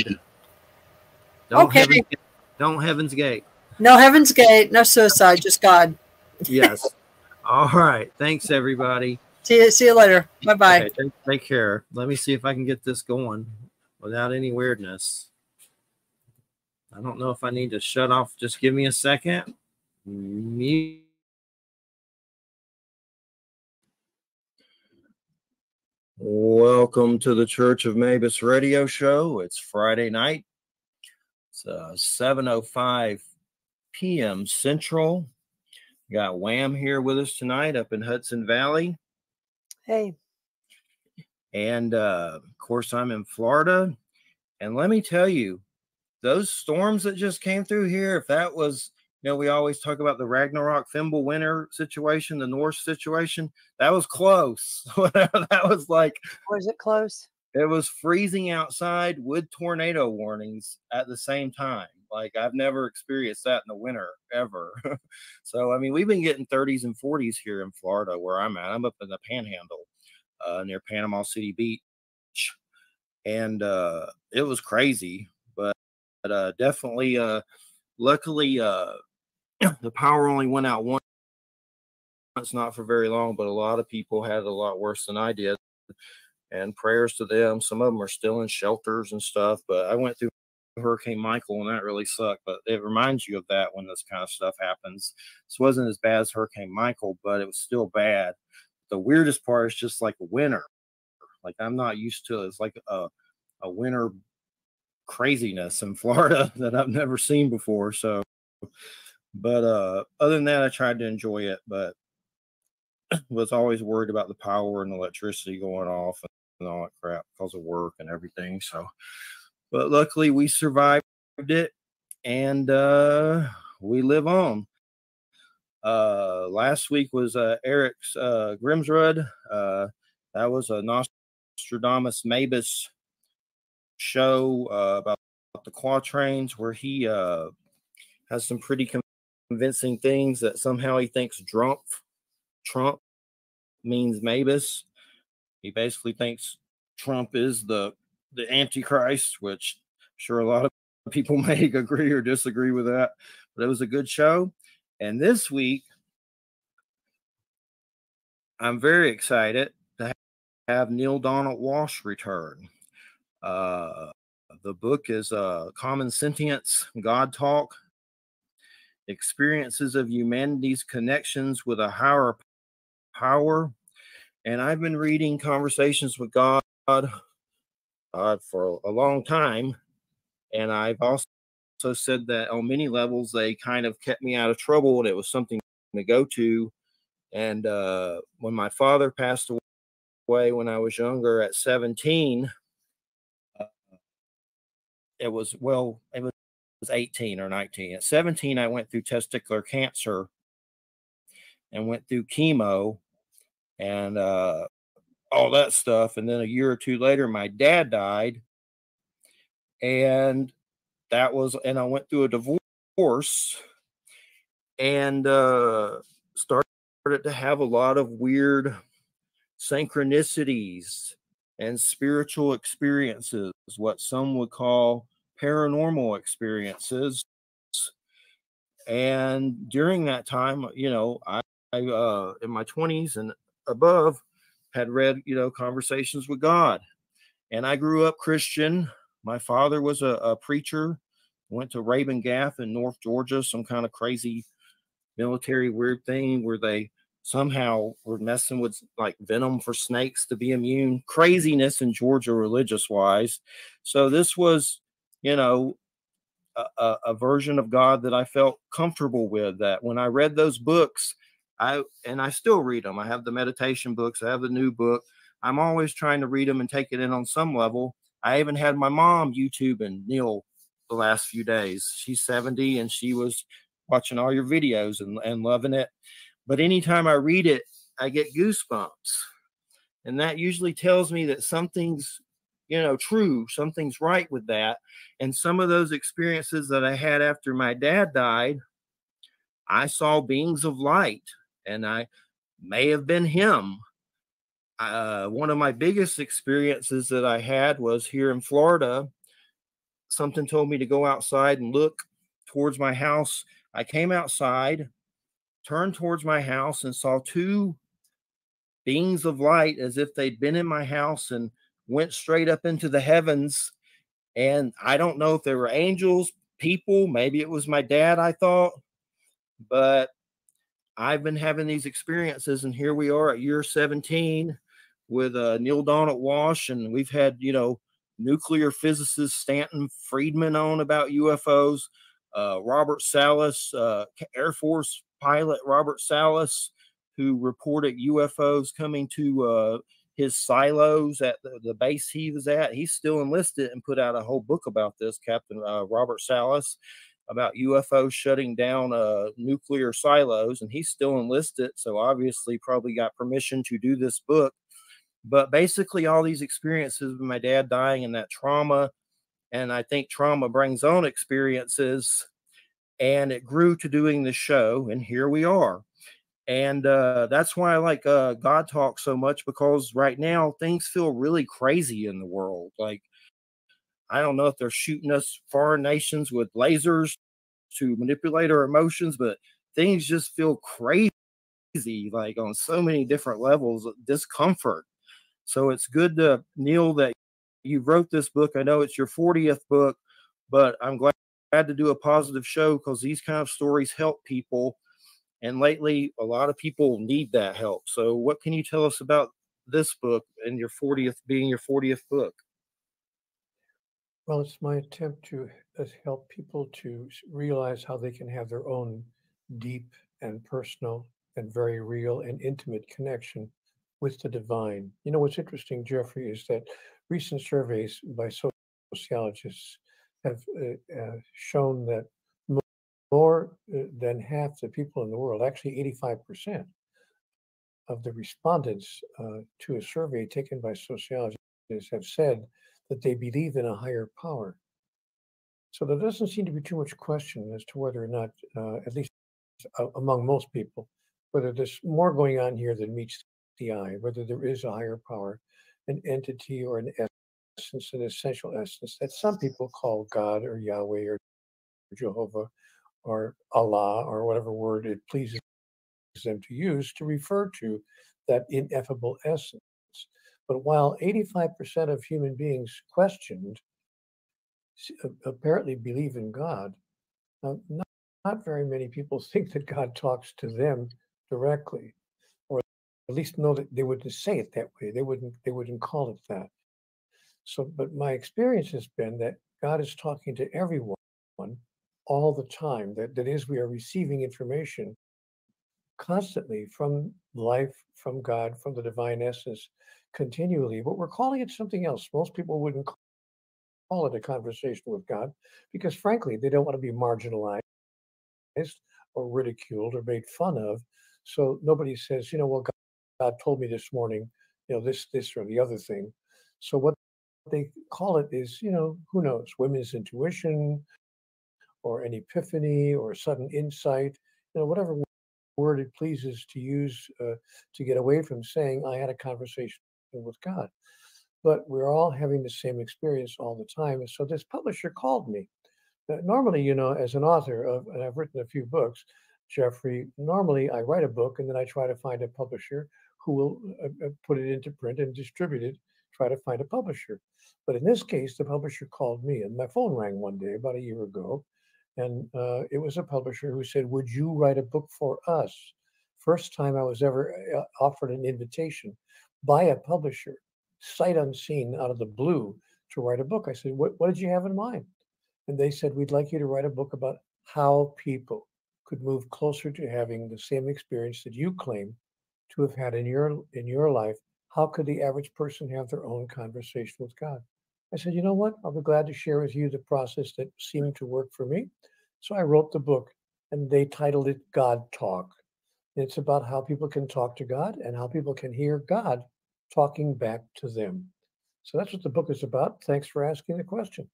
Don't Heaven's Gate. No Heaven's Gate. No suicide. Just God. Yes. All right. Thanks, everybody. See you later. Bye-bye. Okay, take care. Let me see if I can get this going without any weirdness. I don't know if I need to shut off. Just give me a second. Mute. Welcome to the Church of Mabus radio show. It's Friday night. It's 7:05 p.m. Central. Got Wham here with us tonight up in Hudson Valley. Hey. And of course, I'm in Florida. And let me tell you, those storms that just came through here, if that was, we always talk about the Ragnarok Thimble winter situation, the Norse situation. That was close. That was like, was it close? It was freezing outside with tornado warnings at the same time. Like, I've never experienced that in the winter ever. So, I mean, we've been getting 30s and 40s here in Florida where I'm at. I'm up in the Panhandle near Panama City Beach. And it was crazy, but definitely, luckily, the power only went out once, not for very long, but a lot of people had it a lot worse than I did. And prayers to them. Some of them are still in shelters and stuff, but I went through Hurricane Michael and that really sucked. But it reminds you of that when this kind of stuff happens. This wasn't as bad as Hurricane Michael, but it was still bad. The weirdest part is just like winter. Like, I'm not used to it. It's like a winter craziness in Florida that I've never seen before. So, but other than that, I tried to enjoy it, but was always worried about the power and electricity going off and all that crap because of work and everything. So, but luckily we survived it, and we live on. Last week was Eric's Grimsrud. That was a Nostradamus Mabus show about the quatrains, where he has some pretty convincing things that somehow he thinks Trump means Mabus. He basically thinks Trump is the Antichrist, which I'm sure a lot of people may agree or disagree with that. But it was a good show. And this week, I'm very excited to have Neil Donald Walsh return. The book is Common Sentience, God Talk, Experiences of Humanity's Connections with a Higher Power. And I've been reading Conversations with God for a long time. And I've also said that on many levels, they kind of kept me out of trouble, and it was something to go to. And when my father passed away when I was younger at 17, it was 18 or 19. At 17, I went through testicular cancer and went through chemo and all that stuff. And then a year or two later, my dad died. And I went through a divorce and started to have a lot of weird synchronicities and spiritual experiences, what some would call paranormal experiences. And during that time, I in my 20s and above had read, Conversations with God. And I grew up Christian. My father was a preacher, went to Rabun Gath in North Georgia, some kind of crazy military weird thing where they somehow were messing with like venom for snakes to be immune. Craziness in Georgia religious wise. So this was, a version of God that I felt comfortable with. That when I read those books, I still read them. I have the meditation books. I have the new book. I'm always trying to read them and take it in on some level. I even had my mom YouTubing Neil the last few days. She's 70 and she was watching all your videos and loving it. But anytime I read it, I get goosebumps. And that usually tells me that something's, true, something's right with that. And some of those experiences that I had after my dad died, I saw beings of light, and I may have been him. One of my biggest experiences that I had was here in Florida. Something told me to go outside and look towards my house. I came outside, turned towards my house, and saw two beings of light as if they'd been in my house and went straight up into the heavens. And I don't know if they were angels, people, maybe it was my dad, I thought, but I've been having these experiences, and here we are at year 17 with Neil Donald Walsh, and we've had, nuclear physicist Stanton Friedman on about UFOs, Robert Salas, Air Force pilot Robert Salas, who reported UFOs coming to his silos at the base he was at. He's still enlisted and put out a whole book about this, Captain Robert Salas, about UFOs shutting down nuclear silos, and he's still enlisted, so obviously probably got permission to do this book. But basically, all these experiences with my dad dying and that trauma, and I think trauma brings on experiences, and it grew to doing the show, and here we are. And that's why I like God Talk so much, because right now things feel really crazy in the world. Like, I don't know if they're shooting us foreign nations with lasers to manipulate our emotions, but things just feel crazy, like on so many different levels of discomfort. So it's good to, Neil, that you wrote this book. I know it's your 40th book, but I'm glad to do a positive show because these kind of stories help people. And lately, a lot of people need that help. So what can you tell us about this book and your 40th being your 40th book? Well, it's my attempt to help people to realize how they can have their own deep and personal and very real and intimate connection with the divine. You know, what's interesting, Jeffrey, is that recent surveys by sociologists have shown that more than half the people in the world, actually 85% of the respondents to a survey taken by sociologists, have said that they believe in a higher power. So there doesn't seem to be too much question as to whether or not, at least among most people, whether there's more going on here than meets the eye, whether there is a higher power, an entity or an essence, an essential essence that some people call God or Yahweh or Jehovah or Allah or whatever word it pleases them to use to refer to that ineffable essence. But while 85% of human beings questioned apparently believe in God, not very many people think that God talks to them directly, or at least know that they wouldn't say it that way. They wouldn't call it that. So, but my experience has been that God is talking to everyone all the time. That is, we are receiving information constantly from life, from God, from the divine essence, continually. But we're calling it something else. Most people wouldn't call it a conversation with God because, frankly, they don't want to be marginalized or ridiculed or made fun of. So nobody says, well, God told me this morning, this or the other thing. So what they call it is, who knows, women's intuition or an epiphany or sudden insight, whatever word it pleases to use to get away from saying I had a conversation with God. But we're all having the same experience all the time. And so this publisher called me. Normally, as an author and I've written a few books, Jeffrey, normally I write a book and then I try to find a publisher who will put it into print and distribute it, try to find a publisher. But in this case, the publisher called me and my phone rang one day about a year ago. And it was a publisher who said, would you write a book for us? First time I was ever offered an invitation by a publisher, sight unseen, out of the blue, to write a book. I said, what did you have in mind? And they said, we'd like you to write a book about how people could move closer to having the same experience that you claim to have had in your life. How could the average person have their own conversation with God? I said, you know what? I'll be glad to share with you the process that seemed to work for me. So I wrote the book, and they titled it God Talk. It's about how people can talk to God and how people can hear God talking back to them. So that's what the book is about. Thanks for asking the question.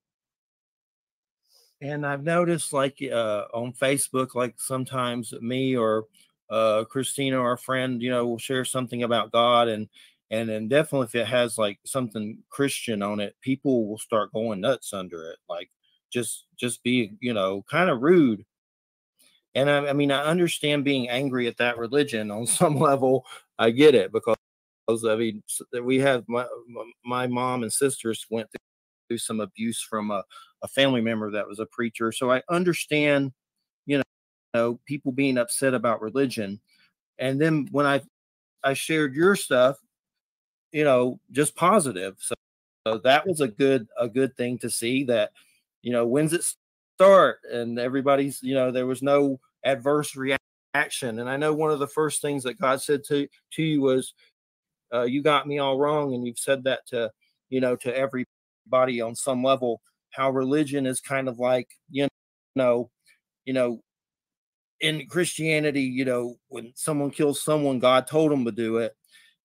And I've noticed, like on Facebook, like sometimes me or Christina, our friend, will share something about God, and then definitely if it has like something Christian on it, people will start going nuts under it, like just be kind of rude. And I mean, I understand being angry at that religion on some level. I get it because I mean, we have my mom and sisters went through some abuse from a family member that was a preacher. So I understand, you people being upset about religion. And then when I shared your stuff, just positive. So that was a good thing to see that, when's it start? And everybody's, there was no adverse reaction. And I know one of the first things that God said to you was, you got me all wrong. And you've said that to everybody on some level, how religion is kind of like, know, you know, in Christianity, when someone kills someone, God told them to do it.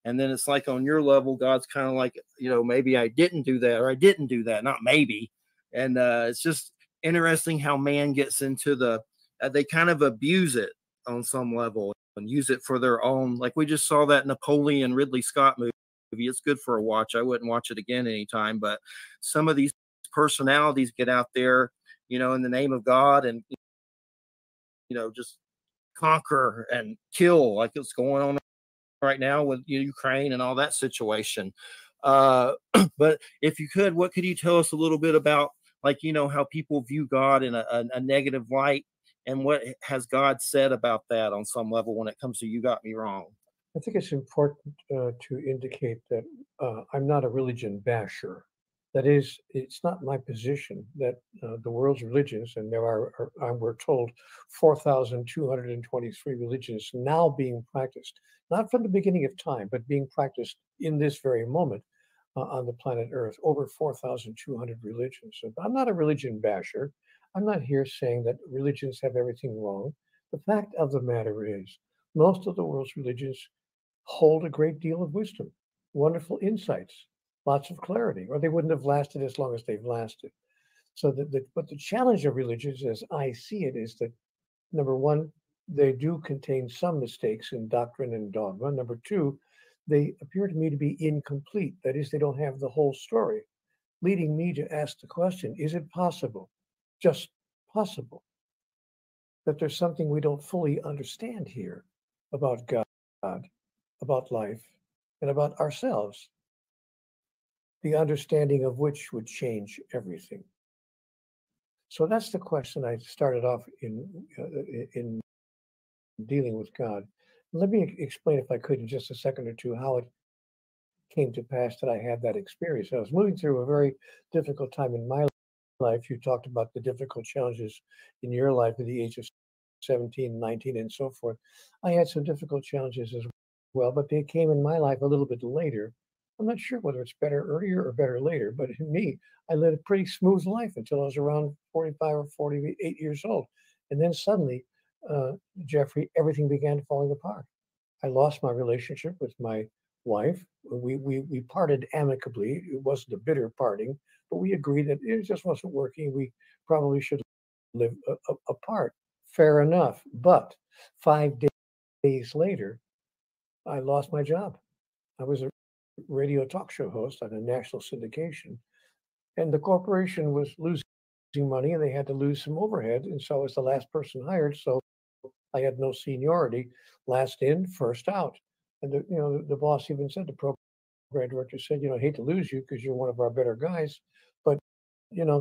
And then it's like on your level, God's kind of like, maybe I didn't do that, or I didn't do that, not maybe. And it's just interesting how man gets into they kind of abuse it on some level and use it for their own. Like we just saw that Napoleon Ridley Scott movie. It's good for a watch. I wouldn't watch it again anytime, but some of these personalities get out there, in the name of God, and, just conquer and kill, like it's going on right now with Ukraine and all that situation. But if you could, what could you tell us a little bit about, like, how people view God in a negative light, and what has God said about that on some level when it comes to You Got Me Wrong? I think it's important to indicate that I'm not a religion basher. That is, it's not my position that the world's religions, and there are we're told, 4,223 religions now being practiced, not from the beginning of time, but being practiced in this very moment on the planet Earth, over 4,200 religions. So I'm not a religion basher. I'm not here saying that religions have everything wrong. The fact of the matter is, most of the world's religions hold a great deal of wisdom, wonderful insights, lots of clarity, or they wouldn't have lasted as long as they've lasted. So but the challenge of religions, as I see it, is that, number one, they do contain some mistakes in doctrine and dogma. Number two, they appear to me to be incomplete. That is, they don't have the whole story, leading me to ask the question, is it possible, just possible, that there's something we don't fully understand here about God, about life, and about ourselves, the understanding of which would change everything? So that's the question I started off in dealing with God. Let me explain, if I could, in just a second or two, how it came to pass that I had that experience. I was moving through a very difficult time in my life. You talked about the difficult challenges in your life at the age of 17, 19, and so forth. I had some difficult challenges as well, but they came in my life a little bit later. I'm not sure whether it's better earlier or better later, but in me, I led a pretty smooth life until I was around 45 or 48 years old. And then suddenly, Jeffrey, everything began falling apart. I lost my relationship with my wife. We parted amicably. It wasn't a bitter parting, but we agreed that it just wasn't working. We probably should live apart. Fair enough. But 5 days later, I lost my job. I was a radio talk show host on a national syndication, and the corporation was losing money, and they had to lose some overhead. And so I was the last person hired. So I had no seniority, last in, first out. And the boss even said, the program director said, I hate to lose you because you're one of our better guys, but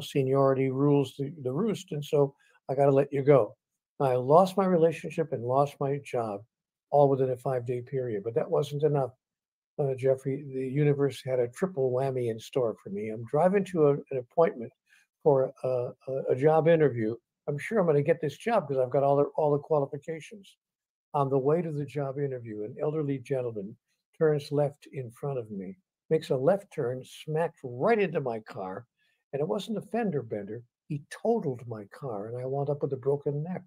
seniority rules the roost, and so I got to let you go. I lost my relationship and lost my job, all within a 5-day period. But that wasn't enough, Jeffrey. The universe had a triple whammy in store for me. I'm driving to an appointment for a job interview. I'm sure I'm going to get this job because I've got all the qualifications. On the way to the job interview, an elderly gentleman turns left in front of me, makes a left turn, smacked right into my car, and it wasn't a fender bender. He totaled my car, and I wound up with a broken neck.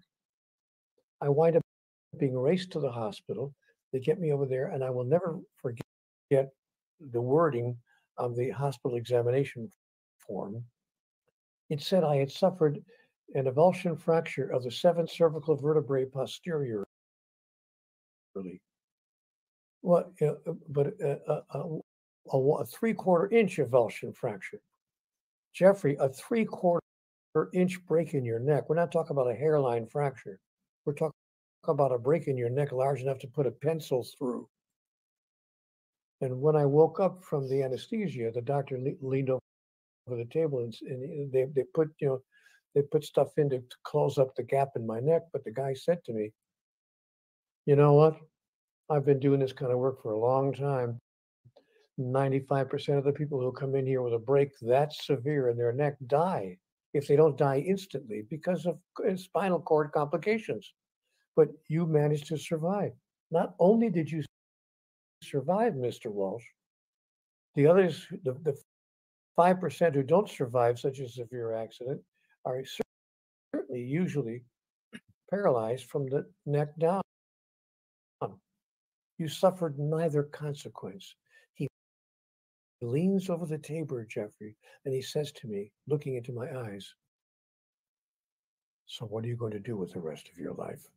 I wind up being raced to the hospital. They get me over there, and I will never forget the wording of the hospital examination form. It said I had suffered an avulsion fracture of the 7th cervical vertebrae posteriorly. Well, but a 3/4 inch avulsion fracture. Jeffrey, a 3/4 inch break in your neck. We're not talking about a hairline fracture. We're talking about a break in your neck large enough to put a pencil through. And when I woke up from the anesthesia, the doctor leaned over the table and they put, they put stuff in to close up the gap in my neck. But the guy said to me, you know what? I've been doing this kind of work for a long time. 95% of the people who come in here with a break that severe in their neck die if they don't die instantly because of spinal cord complications. But you managed to survive. Not only did you survive, Mr. Walsh, the others, the 5% who don't survive such a severe accident are certainly usually paralyzed from the neck down. You suffered neither consequence. He leans over the table, Jeffrey, and he says to me, looking into my eyes, so what are you going to do with the rest of your life?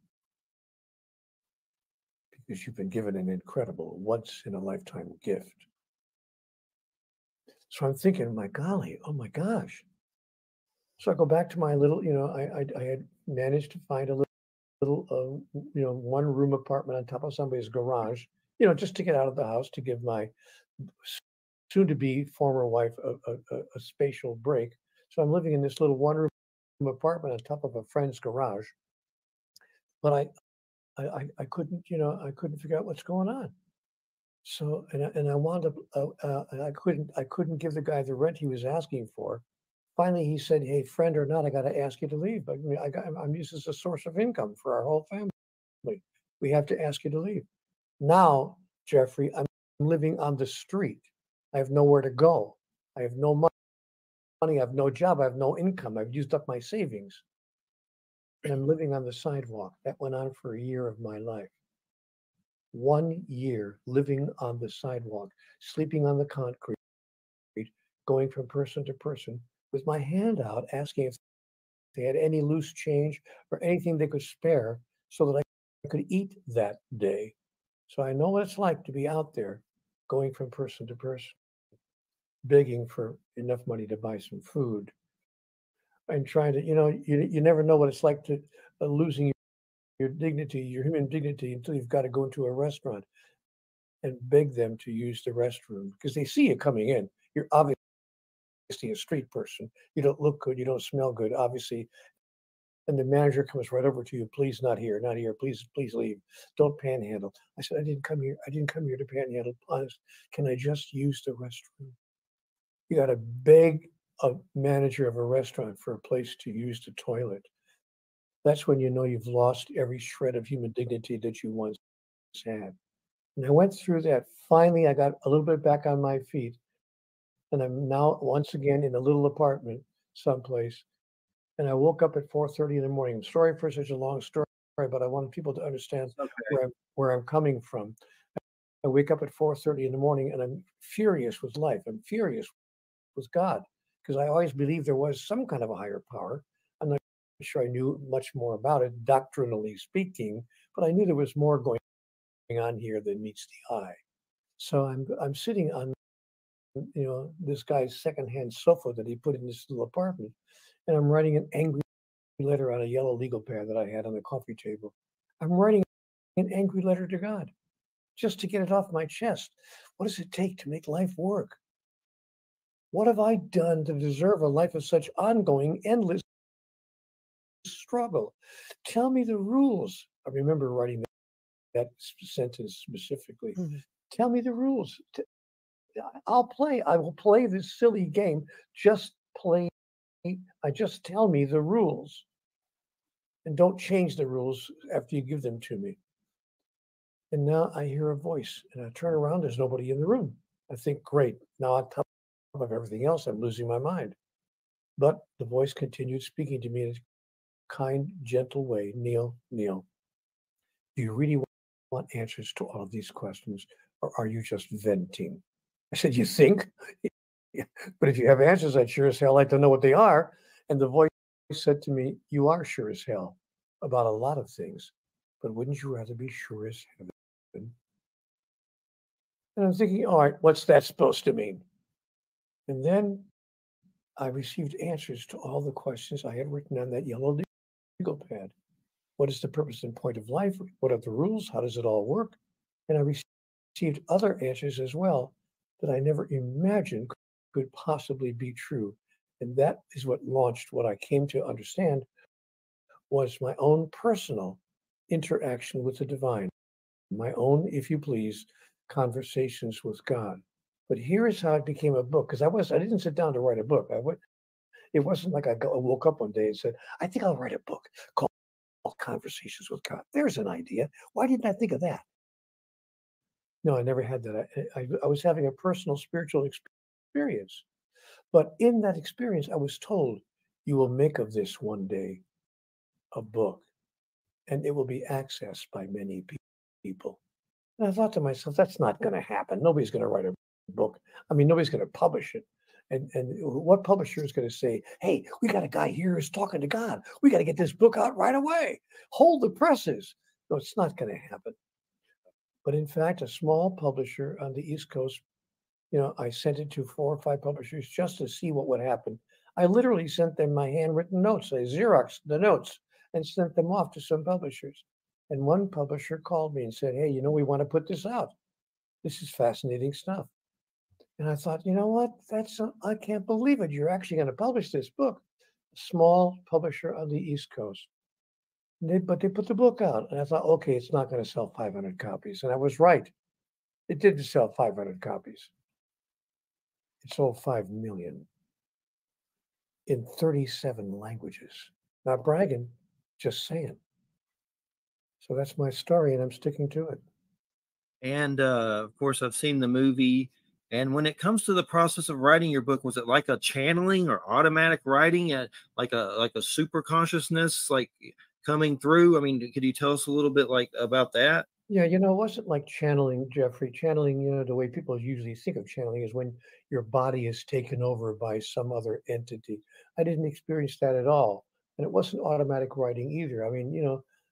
Because you've been given an incredible once-in-a-lifetime gift. So I'm thinking, my golly, oh my gosh. So I go back to my little, I had managed to find a little, one-room apartment on top of somebody's garage, just to get out of the house, to give my soon-to-be former wife a spatial break. So I'm living in this little one-room apartment on top of a friend's garage. But I couldn't, I couldn't figure out what's going on. So, and I wound up, and I couldn't give the guy the rent he was asking for. Finally, he said, "Hey, friend or not, I got to ask you to leave. I mean, I'm used as a source of income for our whole family. We have to ask you to leave." Now, Jeffrey, I'm living on the street. I have nowhere to go. I have no money. I have no job. I have no income. I've used up my savings. And I'm living on the sidewalk. That went on for a year of my life. 1 year living on the sidewalk, sleeping on the concrete, going from person to person with my hand out, asking if they had any loose change or anything they could spare so that I could eat that day. So I know what it's like to be out there going from person to person, begging for enough money to buy some food and trying to, you never know what it's like to losing your dignity, your human dignity, until you've got to go into a restaurant and beg them to use the restroom because they see you coming in. You're obviously a street person. You don't look good. You don't smell good, obviously. And the manager comes right over to you. Please, not here, not here. Please leave. Don't panhandle. I said, I didn't come here to panhandle. Honest, can I just use the restroom? You got to beg a manager of a restaurant for a place to use the toilet. That's when you know you've lost every shred of human dignity that you once had. And I went through that. Finally, I got a little bit back on my feet. And I'm now once again in a little apartment someplace. And I woke up at 4:30 in the morning. I'm sorry for such a long story, but I want people to understand where I'm coming from. I wake up at 4:30 in the morning and I'm furious with life. I'm furious with God because I always believed there was some kind of a higher power. I'm not sure I knew much more about it, doctrinally speaking, but I knew there was more going on here than meets the eye. So I'm sitting on this guy's secondhand sofa that he put in this little apartment, and I'm writing an angry letter on a yellow legal pad that I had on the coffee table. I'm writing an angry letter to God just to get it off my chest. What does it take to make life work? What have I done to deserve a life of such ongoing, endless struggle? Tell me the rules. I remember writing that sentence specifically. Mm-hmm. Tell me the rules. I will play this silly game. Just tell me the rules. And don't change the rules after you give them to me. And now I hear a voice and I turn around, there's nobody in the room. I think, great, now on top of everything else, I'm losing my mind. But the voice continued speaking to me in a kind, gentle way. Neil, do you really want answers to all of these questions, or are you just venting? I said, you think? But if you have answers, I'd sure as hell like to know what they are. And the voice said to me, you are sure as hell about a lot of things, but wouldn't you rather be sure as heaven? And I'm thinking, all right, what's that supposed to mean? And then I received answers to all the questions I had written on that yellow legal pad. What is the purpose and point of life? What are the rules? How does it all work? And I received other answers as well that I never imagined could possibly be true. And that is what launched what I came to understand was my own personal interaction with the divine, my own, if you please, conversations with God. But here is how it became a book, because I didn't sit down to write a book. It wasn't like I woke up one day and said, I think I'll write a book called Conversations with God. There's an idea. Why didn't I think of that? No, I never had that. I was having a personal spiritual experience. But in that experience, I was told, you will make of this one day a book, and it will be accessed by many people. And I thought to myself, that's not going to happen. Nobody's going to write a book. I mean, nobody's going to publish it. And what publisher is going to say, hey, we got a guy here who's talking to God. We got to get this book out right away. Hold the presses. No, it's not going to happen. But in fact, a small publisher on the East Coast, I sent it to 4 or 5 publishers just to see what would happen. I literally sent them my handwritten notes. I Xeroxed the notes and sent them off to some publishers. And one publisher called me and said, hey, we want to put this out. This is fascinating stuff. And I thought, you know what? I can't believe it. You're actually going to publish this book. A small publisher on the East Coast. But they put the book out. And I thought, okay, it's not going to sell 500 copies. And I was right. It didn't sell 500 copies. It sold 5 million in 37 languages. Not bragging, just saying. So that's my story, and I'm sticking to it. And of course, I've seen the movie. And when it comes to the process of writing your book, was it like a channeling or automatic writing, like a super consciousness, like coming through? I mean, could you tell us a little bit about that? Yeah, it wasn't like channeling, Jeffrey. Channeling, the way people usually think of channeling is when your body is taken over by some other entity. I didn't experience that at all. And it wasn't automatic writing either. I mean,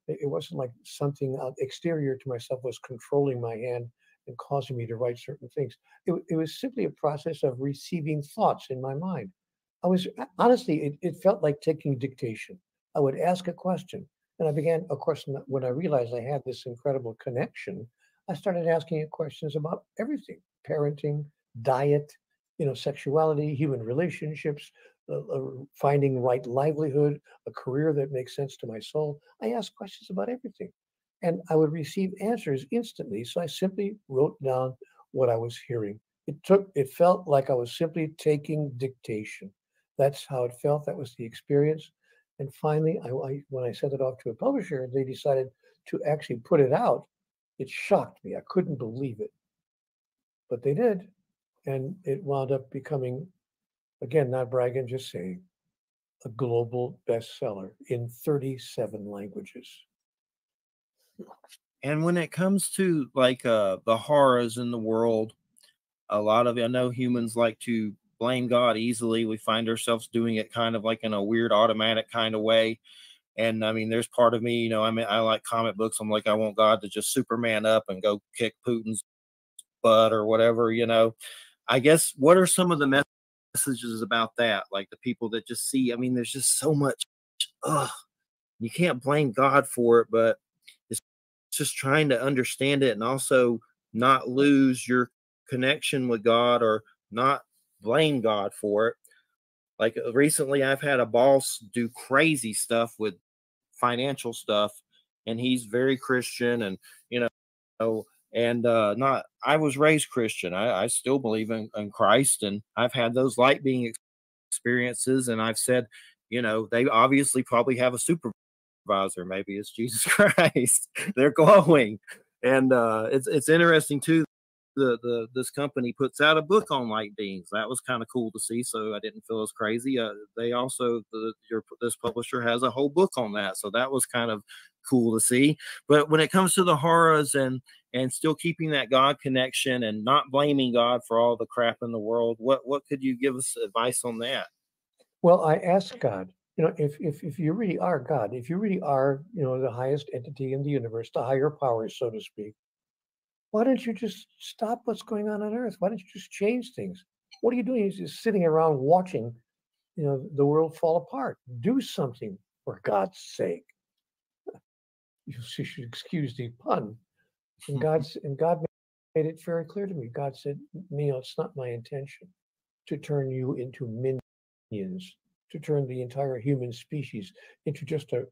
it wasn't like something exterior to myself was controlling my hand and causing me to write certain things. It was simply a process of receiving thoughts in my mind. Honestly, it felt like taking dictation. I would ask a question. And I began, of course, when I realized I had this incredible connection, I started asking it questions about everything: parenting, diet, sexuality, human relationships, finding right livelihood, a career that makes sense to my soul. I asked questions about everything. And I would receive answers instantly. So I simply wrote down what I was hearing. It felt like I was simply taking dictation. That's how it felt. That was the experience. And finally, when I sent it off to a publisher, they decided to actually put it out. It shocked me. I couldn't believe it. But they did. And it wound up becoming, again, not bragging, just saying, a global bestseller in 37 languages. And when it comes to the horrors in the world, I know humans like to blame God easily. We find ourselves doing it kind of like in a weird automatic kind of way. And I mean, there's part of me, I like comic books. I'm like, I want God to just Superman up and go kick Putin's butt or whatever, I guess, what are some of the messages about that? Like the people that just see, I mean, there's just so much, you can't blame God for it, but it's just trying to understand it and also not lose your connection with God or not blame God for it. Like recently, I've had a boss do crazy stuff with financial stuff, and he's very Christian, and not. I was raised Christian. I still believe in Christ, and I've had those light being experiences, and I've said, they obviously probably have a supervisor. Maybe it's Jesus Christ. They're glowing, and it's interesting too. This company puts out a book on light beings. That was kind of cool to see. So I didn't feel as crazy. They also this publisher has a whole book on that. So that was kind of cool to see. But when it comes to the horrors and still keeping that God connection and not blaming God for all the crap in the world, what could you give us advice on that? Well, I asked God, if you really are God, if you really are, the highest entity in the universe, the higher power, so to speak, why don't you just stop what's going on Earth? Why don't you just change things? What are you doing? You're just sitting around watching, the world fall apart. Do something, for God's sake. You should excuse the pun. And God made it very clear to me. God said, Neil, it's not my intention to turn you into minions, to turn the entire human species into just a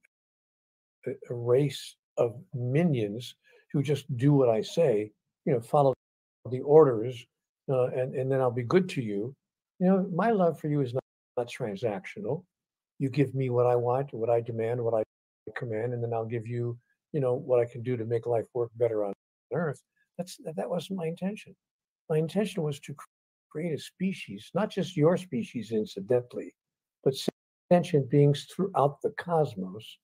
race of minions who just do what I say, follow the orders, and then I'll be good to you. My love for you is not transactional. You give me what I want, what I demand, what I command, and then I'll give you, what I can do to make life work better on Earth. That wasn't my intention. My intention was to create a species, not just your species, incidentally, but sentient beings throughout the cosmos.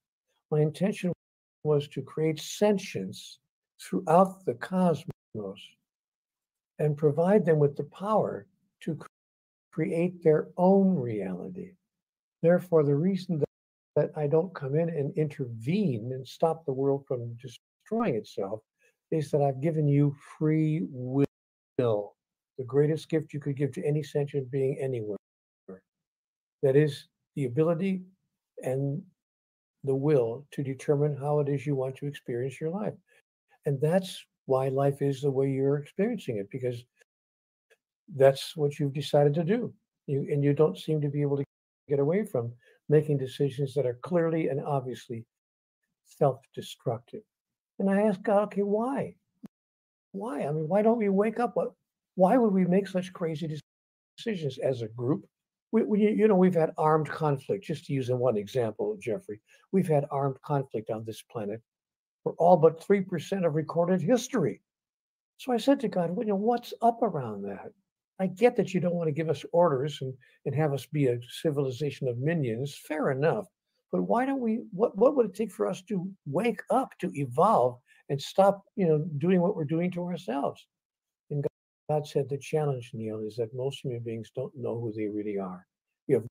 My intention was to create sentience throughout the cosmos and provide them with the power to create their own reality. Therefore, the reason that I don't come in and intervene and stop the world from destroying itself is that I've given you free will, the greatest gift you could give to any sentient being anywhere. That is the ability and the will to determine how it is you want to experience your life. And that's why life is the way you're experiencing it, because that's what you've decided to do. You don't seem to be able to get away from making decisions that are clearly and obviously self-destructive. And I asked God, okay, why? Why? I mean, why don't we wake up? Why would we make such crazy decisions as a group? We've had armed conflict, just to use one example, Jeffrey. We've had armed conflict on this planet for all but 3% of recorded history. So I said to God, what's up around that? I get that you don't want to give us orders and have us be a civilization of minions. Fair enough. But why don't we, what would it take for us to wake up, to evolve, and stop, doing what we're doing to ourselves? And God said, the challenge, Neil, is that most human beings don't know who they really are. You have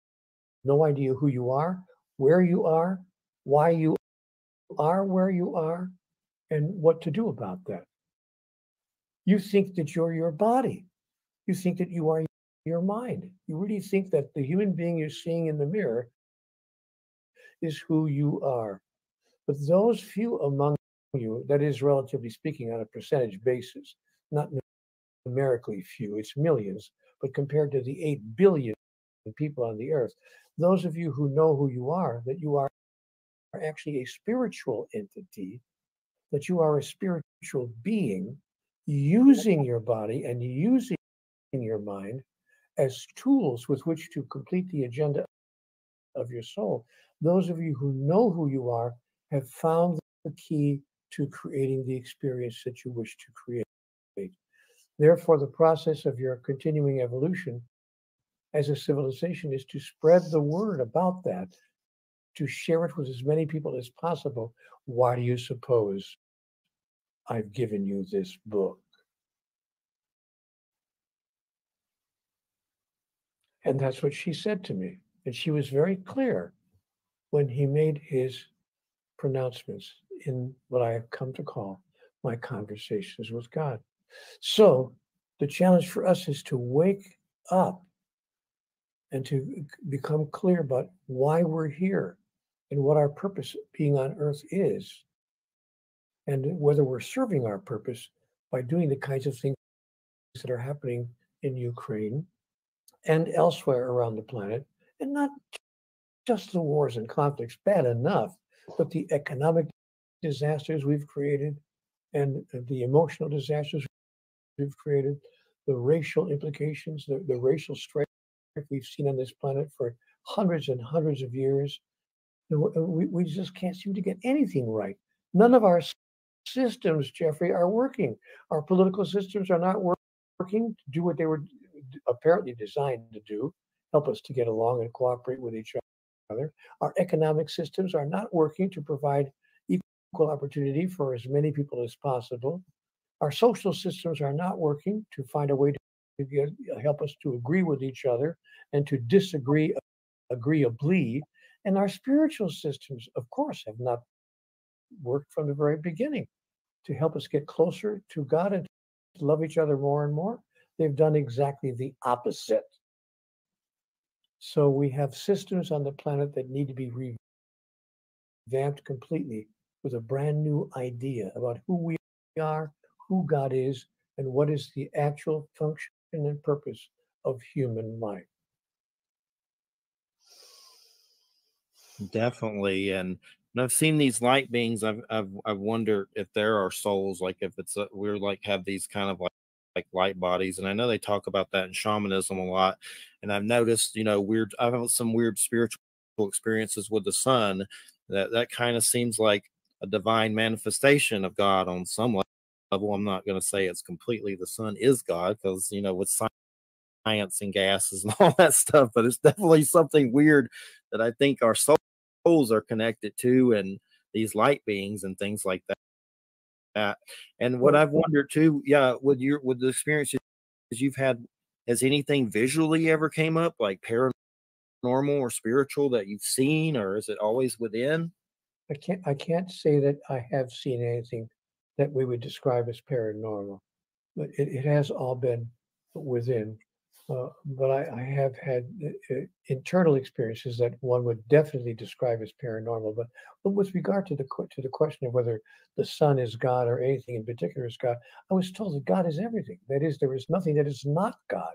no idea who you are, where you are, why you are where you are, and what to do about that. You think that you're your body. You think that you are your mind. You really think that the human being you're seeing in the mirror is who you are. But those few among you, that is, relatively speaking, on a percentage basis, not numerically few, it's millions, but compared to the 8 billion people on the earth, those of you who know who you are, that you are actually a spiritual entity, that you are a spiritual being using your body and using your mind as tools with which to complete the agenda of your soul. Those of you who know who you are have found the key to creating the experience that you wish to create. Therefore, the process of your continuing evolution as a civilization is to spread the word about that, to share it with as many people as possible. Why do you suppose I've given you this book? And that's what she said to me. And she was very clear when he made his pronouncements in what I have come to call my conversations with God. So the challenge for us is to wake up and to become clear about why we're here and what our purpose being on earth is, and whether we're serving our purpose by doing the kinds of things that are happening in Ukraine and elsewhere around the planet, and not just the wars and conflicts, bad enough, but the economic disasters we've created and the emotional disasters we've created, the racial implications, the racial strife we've seen on this planet for hundreds and hundreds of years. We just can't seem to get anything right. None of our systems, Jeffrey, are working. Our political systems are not working to do what they were apparently designed to do, help us to get along and cooperate with each other. Our economic systems are not working to provide equal opportunity for as many people as possible. Our social systems are not working to find a way to help us to agree with each other and to disagree agreeably. And our spiritual systems, of course, have not worked from the very beginning to help us get closer to God and to love each other more and more. They've done exactly the opposite. So we have systems on the planet that need to be revamped completely with a brand new idea about who we are, who God is, and what is the actual function and purpose of human life. Definitely, and I've seen these light beings. I've wondered if there are souls, like if it's we're like have these kind of like light bodies, and I know they talk about that in shamanism a lot. And I've noticed, weird. I've had some weird spiritual experiences with the sun. That kind of seems like a divine manifestation of God on some level. I'm not going to say it's completely the sun is God, because with science and gases and all that stuff, but it's definitely something weird that I think our souls are connected to, and these light beings and things like that. And what I've wondered too, yeah, with the experiences you've had, has anything visually ever came up, like paranormal or spiritual, that you've seen, or is it always within? I can't say that I have seen anything that we would describe as paranormal, but it has all been within. But I have had internal experiences that one would definitely describe as paranormal. But with regard to the question of whether the sun is God or anything in particular is God, I was told that God is everything. That is, there is nothing that is not God.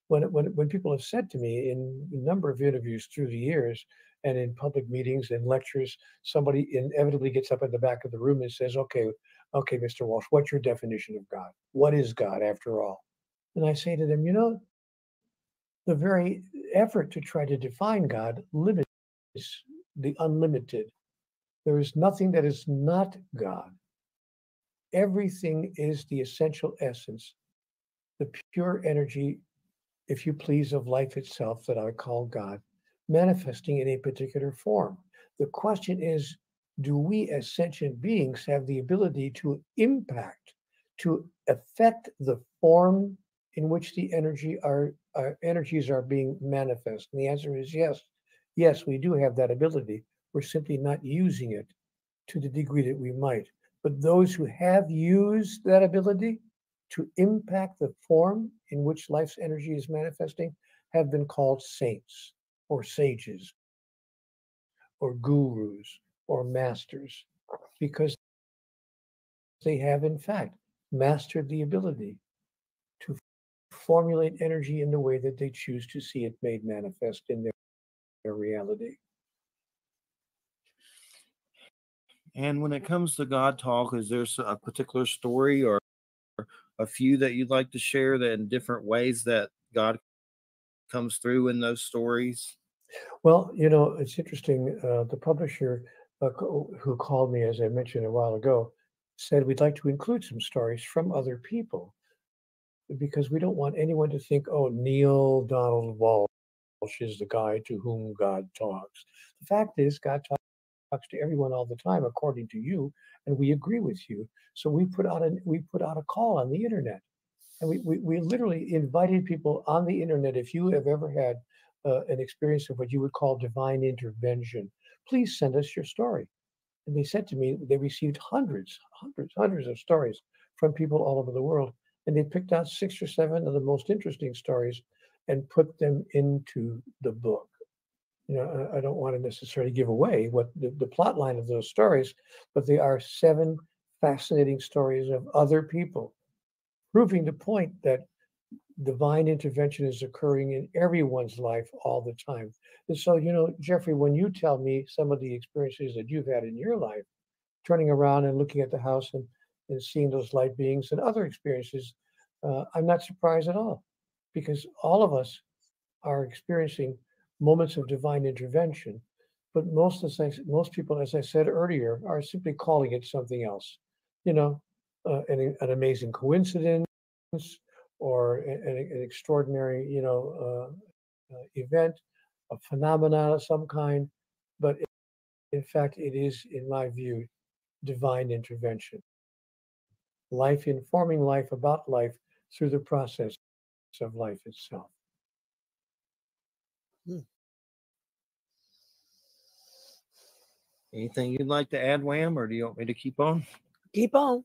When people have said to me in a number of interviews through the years and in public meetings and lectures, somebody inevitably gets up at the back of the room and says, okay, Mr. Walsh, what's your definition of God? What is God after all? And I say to them, the very effort to try to define God limits the unlimited. There is nothing that is not God. Everything is the essential essence, the pure energy, if you please, of life itself that I call God, manifesting in a particular form. The question is, do we as sentient beings have the ability to impact, to affect the form in which the energies are being manifest? And the answer is yes. Yes, we do have that ability. We're simply not using it to the degree that we might. But those who have used that ability to impact the form in which life's energy is manifesting have been called saints or sages or gurus or masters, because they have in fact mastered the ability to formulate energy in the way that they choose to see it made manifest in their reality. And when it comes to God talk, is there a particular story or a few that you'd like to share, that in different ways that God comes through in those stories? Well, it's interesting. The publisher who called me, as I mentioned a while ago, said we'd like to include some stories from other people because we don't want anyone to think, oh, Neil Donald Walsh is the guy to whom God talks. The fact is, God talks to everyone all the time, according to you, and we agree with you. So we put out a call on the internet, and we literally invited people on the internet. If you have ever had an experience of what you would call divine intervention, please send us your story. And they said to me they received hundreds of stories from people all over the world, and they picked out 6 or 7 of the most interesting stories and put them into the book. I don't want to necessarily give away what the plot line of those stories, but they are 7 fascinating stories of other people, proving the point that divine intervention is occurring in everyone's life all the time. And so, Jeffrey, when you tell me some of the experiences that you've had in your life, turning around and looking at the house and seeing those light beings and other experiences, I'm not surprised at all, because all of us are experiencing moments of divine intervention. But most people, as I said earlier, are simply calling it something else. An amazing coincidence, or an extraordinary, event, a phenomenon of some kind. But in fact, it is, in my view, divine intervention. Life informing life about life through the process of life itself. Anything you'd like to add, Wham, or do you want me to keep on? Keep on.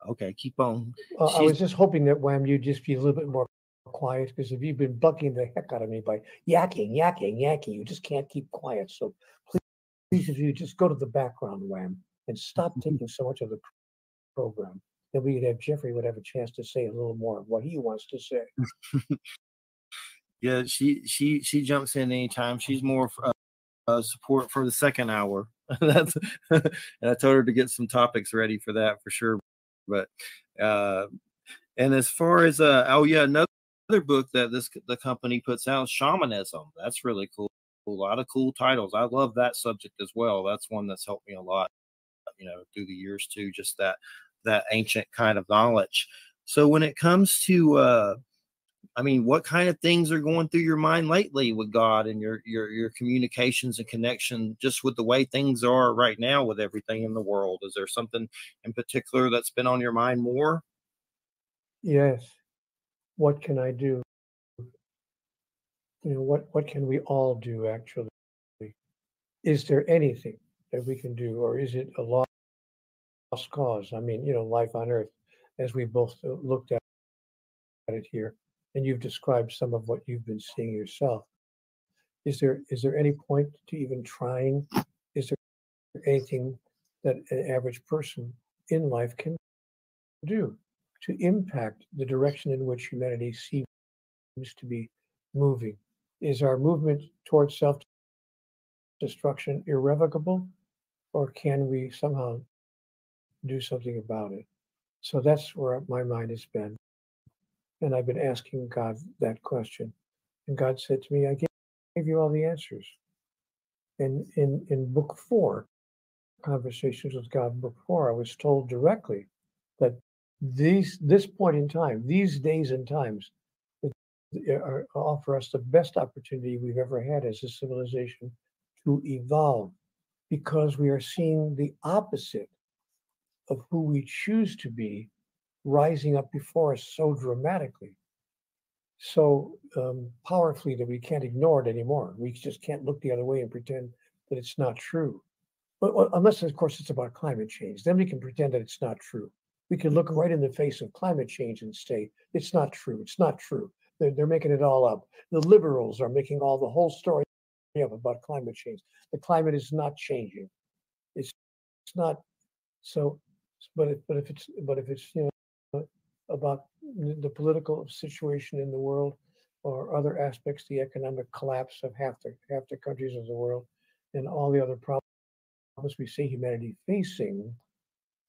Okay, keep on. I was just hoping that, Wham, you'd just be a little bit more quiet, because if you've been bugging the heck out of me by yakking, you just can't keep quiet. So please, if you just go to the background, Wham, and stop taking so much of the program. then we could have Jeffrey would have a chance to say a little more of what he wants to say. Yeah, she jumps in anytime. She's more support for the second hour. That's and I told her to get some topics ready for that for sure. But and as far as oh yeah, another book that the company puts out is Shamanism. That's really cool. A lot of cool titles. I love that subject as well. That's one that's helped me a lot, through the years too. Just that ancient kind of knowledge. So when it comes to what kind of things are going through your mind lately with God and your communications and connection, just with the way things are right now with everything in the world? Is there something in particular that's been on your mind more? Yes. What can I do? What can we all do actually? Is there anything that we can do, or is it a lost cause? I mean, life on Earth, as we both looked at it here, and you've described some of what you've been seeing yourself. Is there any point to even trying? Is there anything that an average person in life can do to impact the direction in which humanity seems to be moving? Is our movement towards self-destruction irrevocable, or can we somehow do something about it? So that's where my mind has been. And I've been asking God that question. And God said to me, I gave you all the answers. And in book 4, Conversations with God, book 4, I was told directly that this point in time, these days and times, offer us the best opportunity we've ever had as a civilization to evolve, because we are seeing the opposite of who we choose to be rising up before us so dramatically, so powerfully, that we can't ignore it anymore. We just can't look the other way and pretend that it's not true. But unless, of course, it's about climate change, then we can pretend that it's not true. We can look right in the face of climate change and say, it's not true, it's not true. They're making it all up. The liberals are making the whole story up about climate change. The climate is not changing. It's not. So, but if it's about the political situation in the world, or other aspects, the economic collapse of half the countries of the world, and all the other problems we see humanity facing,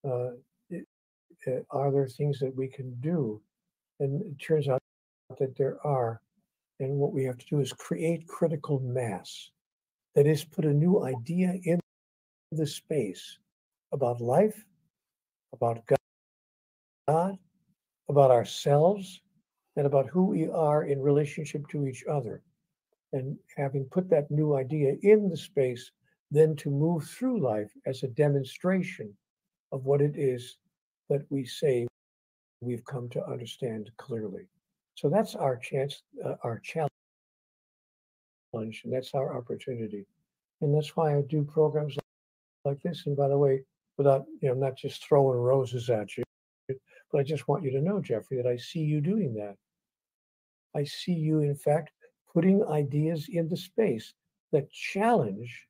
are there things that we can do? And it turns out that there are. And what we have to do is create critical mass. That is, put a new idea in the space about life, about God, about ourselves, and about who we are in relationship to each other. And having put that new idea in the space, then to move through life as a demonstration of what it is that we say we've come to understand clearly. So that's our chance, our challenge, and that's our opportunity. And that's why I do programs like this. And by the way, without, not just throwing roses at you, but I just want you to know, Jeffrey, that I see you doing that. I see you, in fact, putting ideas into space that challenge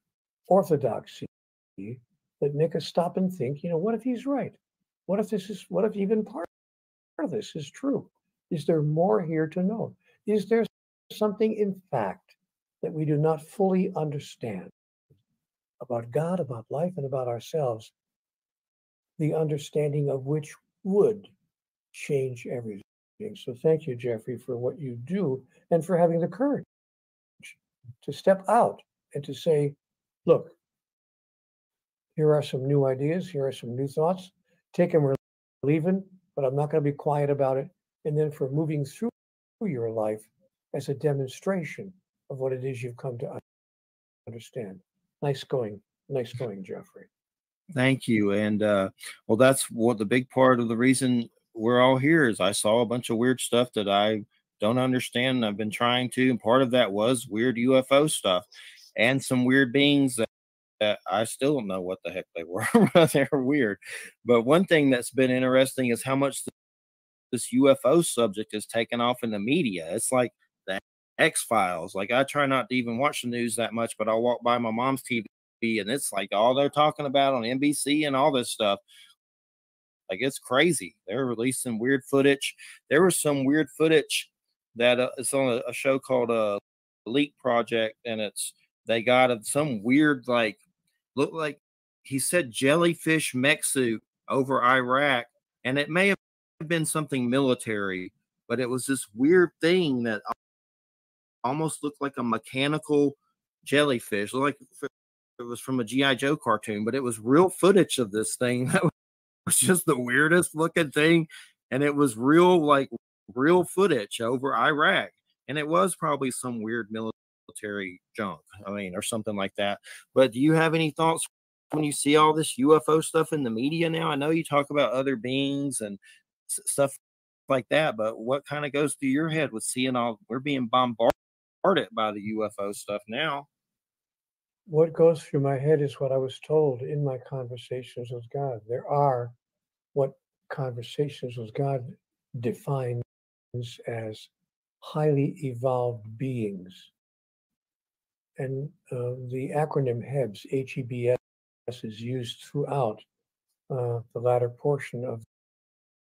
orthodoxy, that make us stop and think, what if he's right? What if even part of this is true? Is there more here to know? Is there something, in fact, that we do not fully understand about God, about life, and about ourselves, the understanding of which would change everything? So thank you, Jeffrey, for what you do, and for having the courage to step out and to say, look, here are some new ideas, here are some new thoughts, take them or leave them, but I'm not going to be quiet about it. And then for moving through your life as a demonstration of what it is you've come to understand. Nice going, Jeffrey. Thank you. And well, that's what the big part of the reason we're all here is I saw a bunch of weird stuff that I don't understand. I've been trying to, and part of that was weird UFO stuff and some weird beings that I still don't know what the heck they were. They're weird. But one thing that's been interesting is how much this UFO subject is taken off in the media. It's like the X-Files. Like, I try not to even watch the news that much, but I'll walk by my mom's TV and it's like all they're talking about on NBC and all this stuff. Like, it's crazy. They're releasing weird footage. There was some weird footage that it's on a show called Leak Project, and they got some weird, like, look like he said jellyfish mech suit over Iraq, and it may have been something military, but it was this weird thing that almost looked like a mechanical jellyfish, like it was from a GI Joe cartoon, but it was real footage of this thing that was just the weirdest looking thing, and it was real footage over Iraq, and it was probably some weird military junk, I mean, or something like that. But do you have any thoughts when you see all this UFO stuff in the media now? I know you talk about other beings and stuff like that, but what kind of goes through your head with seeing all we're being bombarded by the UFO stuff now? What goes through my head is what I was told in my conversations with God. There are what conversations with God defines as highly evolved beings. And the acronym HEBS, HEBS, is used throughout the latter portion of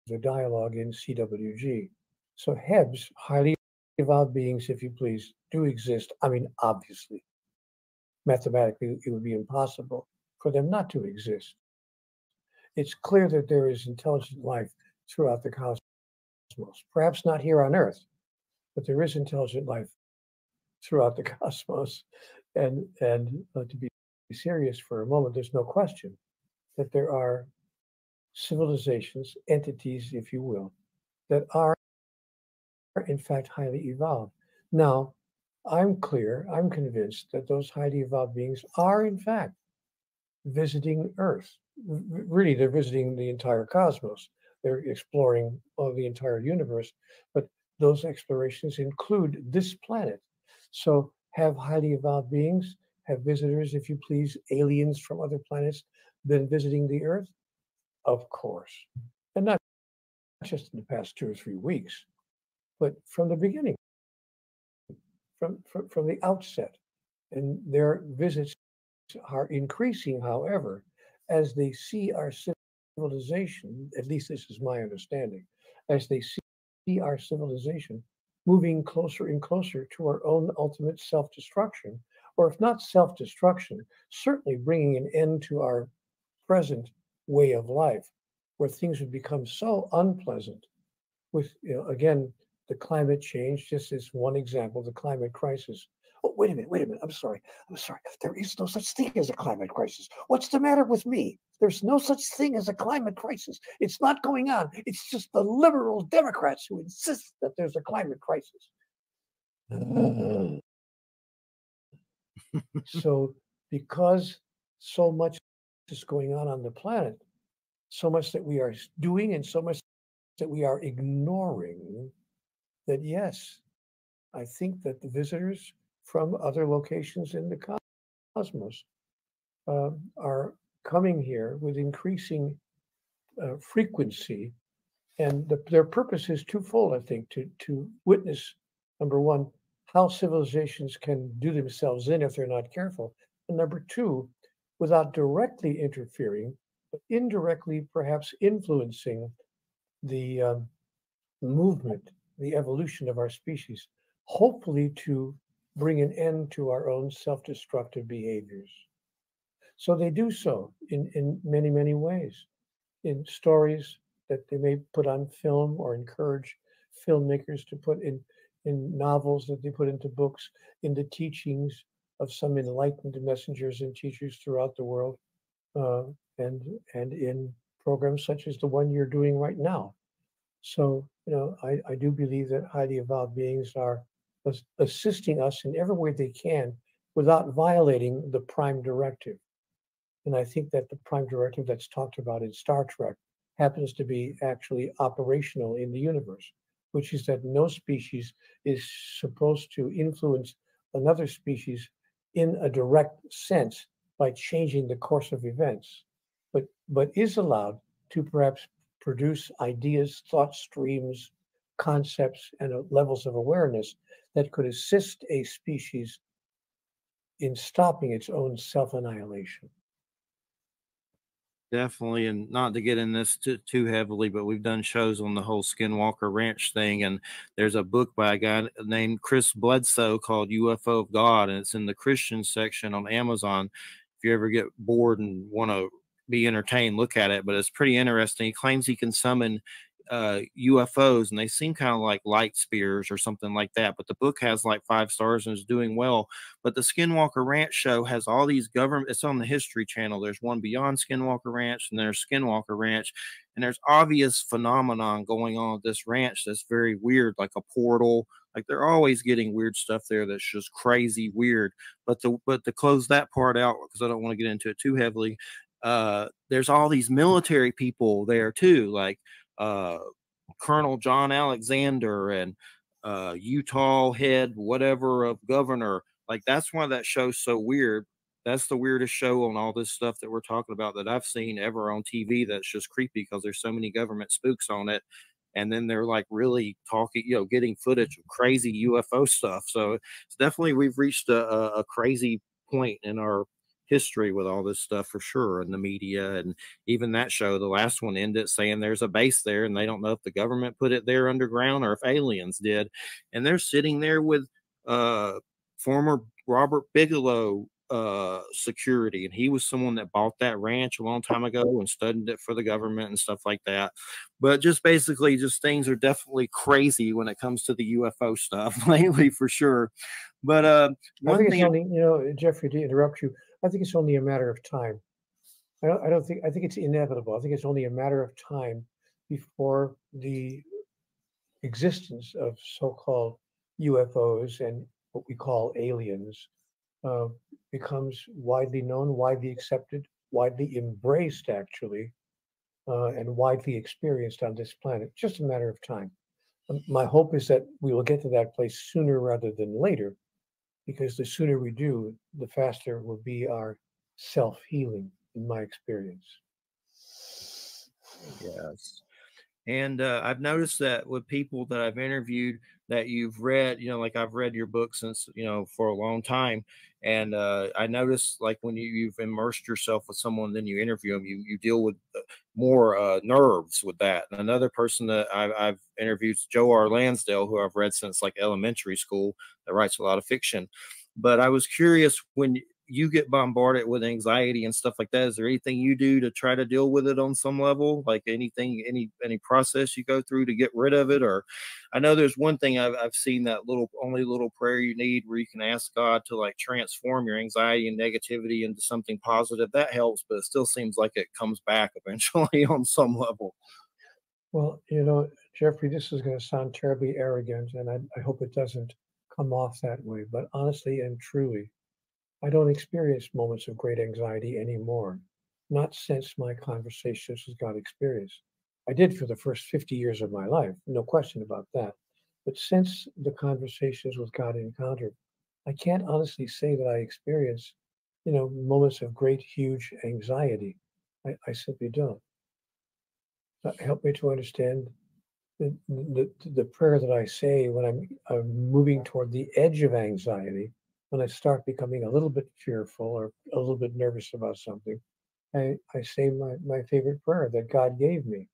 the dialogue in CWG. So HEBS, highly evolved beings, if you please, do exist. I mean, obviously, mathematically, it would be impossible for them not to exist. It's clear that there is intelligent life throughout the cosmos. Perhaps not here on Earth, but there is intelligent life throughout the cosmos. And to be serious for a moment, there's no question that there are civilizations, entities, if you will, that are in fact highly evolved. Now, I'm convinced that those highly evolved beings are in fact visiting Earth. Really, they're visiting the entire cosmos. They're exploring the entire universe, but those explorations include this planet. So have highly evolved beings, have visitors, if you please, aliens from other planets been visiting the Earth? Of course. And not just in the past 2 or 3 weeks, but from the beginning, from the outset. And their visits are increasing, however, as they see our civilization, at least this is my understanding, as they see our civilization moving closer and closer to our own ultimate self-destruction, or if not self-destruction, certainly bringing an end to our present way of life, where things would become so unpleasant with, again, the climate change, just as one example, the climate crisis. Oh, wait a minute. I'm sorry. There is no such thing as a climate crisis. What's the matter with me? There's no such thing as a climate crisis. It's not going on. It's just the liberal Democrats who insist that there's a climate crisis. So because so much is going on the planet, so much that we are doing and so much that we are ignoring, that yes, I think that the visitors from other locations in the cosmos are coming here with increasing frequency. And their purpose is twofold, I think, to witness, number one, how civilizations can do themselves in if they're not careful. And number two, without directly interfering, but indirectly perhaps influencing the movement, the evolution of our species, hopefully to bring an end to our own self-destructive behaviors. So they do so in many, many ways, in stories that they may put on film or encourage filmmakers to put in novels that they put into books, in the teachings of some enlightened messengers and teachers throughout the world, and in programs such as the one you're doing right now. So, I do believe that highly evolved beings are assisting us in every way they can without violating the prime directive. And I think that the prime directive that's talked about in Star Trek happens to be actually operational in the universe, which is that no species is supposed to influence another species in a direct sense by changing the course of events, but is allowed to perhaps produce ideas, thought streams, concepts, and levels of awareness that could assist a species in stopping its own self-annihilation. Definitely, and not to get in this too heavily, but we've done shows on the whole Skinwalker Ranch thing, and there's a book by a guy named Chris Bledsoe called UFO of God, and it's in the Christian section on Amazon. If you ever get bored and want to be entertained, look at it. But it's pretty interesting. He claims he can summon UFOs, and they seem kind of like light spears or something like that. But the book has like 5 stars and is doing well. But the Skinwalker Ranch show has all these government. It's on the History Channel. There's one beyond Skinwalker Ranch, and there's Skinwalker Ranch, and there's obvious phenomenon going on at this ranch that's very weird, like a portal. Like they're always getting weird stuff there that's just crazy weird. But to close that part out, because I don't want to get into it too heavily, there's all these military people there too, like uh, Colonel John Alexander and Utah head whatever of governor. Like that's why that show's so weird. That's the weirdest show on all this stuff that we're talking about that I've seen ever on TV. That's just creepy because there's so many government spooks on it, and then they're like really talking, getting footage of crazy UFO stuff. So it's definitely we've reached a crazy point in our history with all this stuff for sure, and the media, and even that show, the last one, ended saying there's a base there, and they don't know if the government put it there underground or if aliens did, and they're sitting there with uh former Robert Bigelow security, and he was someone that bought that ranch a long time ago and studied it for the government and stuff like that. But just basically, just things are definitely crazy when it comes to the UFO stuff lately for sure. But I one think it's thing, only, Jeffrey, to interrupt you, I think it's only a matter of time. I think it's inevitable. I think it's only a matter of time before the existence of so-called UFOs and what we call aliens uh, becomes widely known, widely accepted, widely embraced, actually, and widely experienced on this planet. Just a matter of time. My hope is that we will get to that place sooner rather than later, because the sooner we do, the faster will be our self-healing, in my experience. yes. And I've noticed that with people that I've interviewed that you've read, like I've read your book since, for a long time. And I noticed like when you've immersed yourself with someone, then you interview them, you deal with more nerves with that. And another person that I've interviewed is Joe R. Lansdale, who I've read since like elementary school, that writes a lot of fiction. But I was curious, when you get bombarded with anxiety and stuff like that, is there anything you do to try to deal with it on some level? Like anything, any process you go through to get rid of it? Or I know there's one thing I've seen, that only little prayer you need, where you can ask God to like transform your anxiety and negativity into something positive. That helps, but it still seems like it comes back eventually on some level. Well, Jeffrey, this is going to sound terribly arrogant, and I hope it doesn't come off that way. But honestly and truly, I don't experience moments of great anxiety anymore, not since my conversations with God experience. I did for the first 50 years of my life, no question about that. But since the conversations with God encounter, I can't honestly say that I experience, moments of great, huge anxiety. I simply don't. Help me to understand the prayer that I say when I'm moving toward the edge of anxiety, when I start becoming a little bit fearful or a little bit nervous about something. I say my favorite prayer that God gave me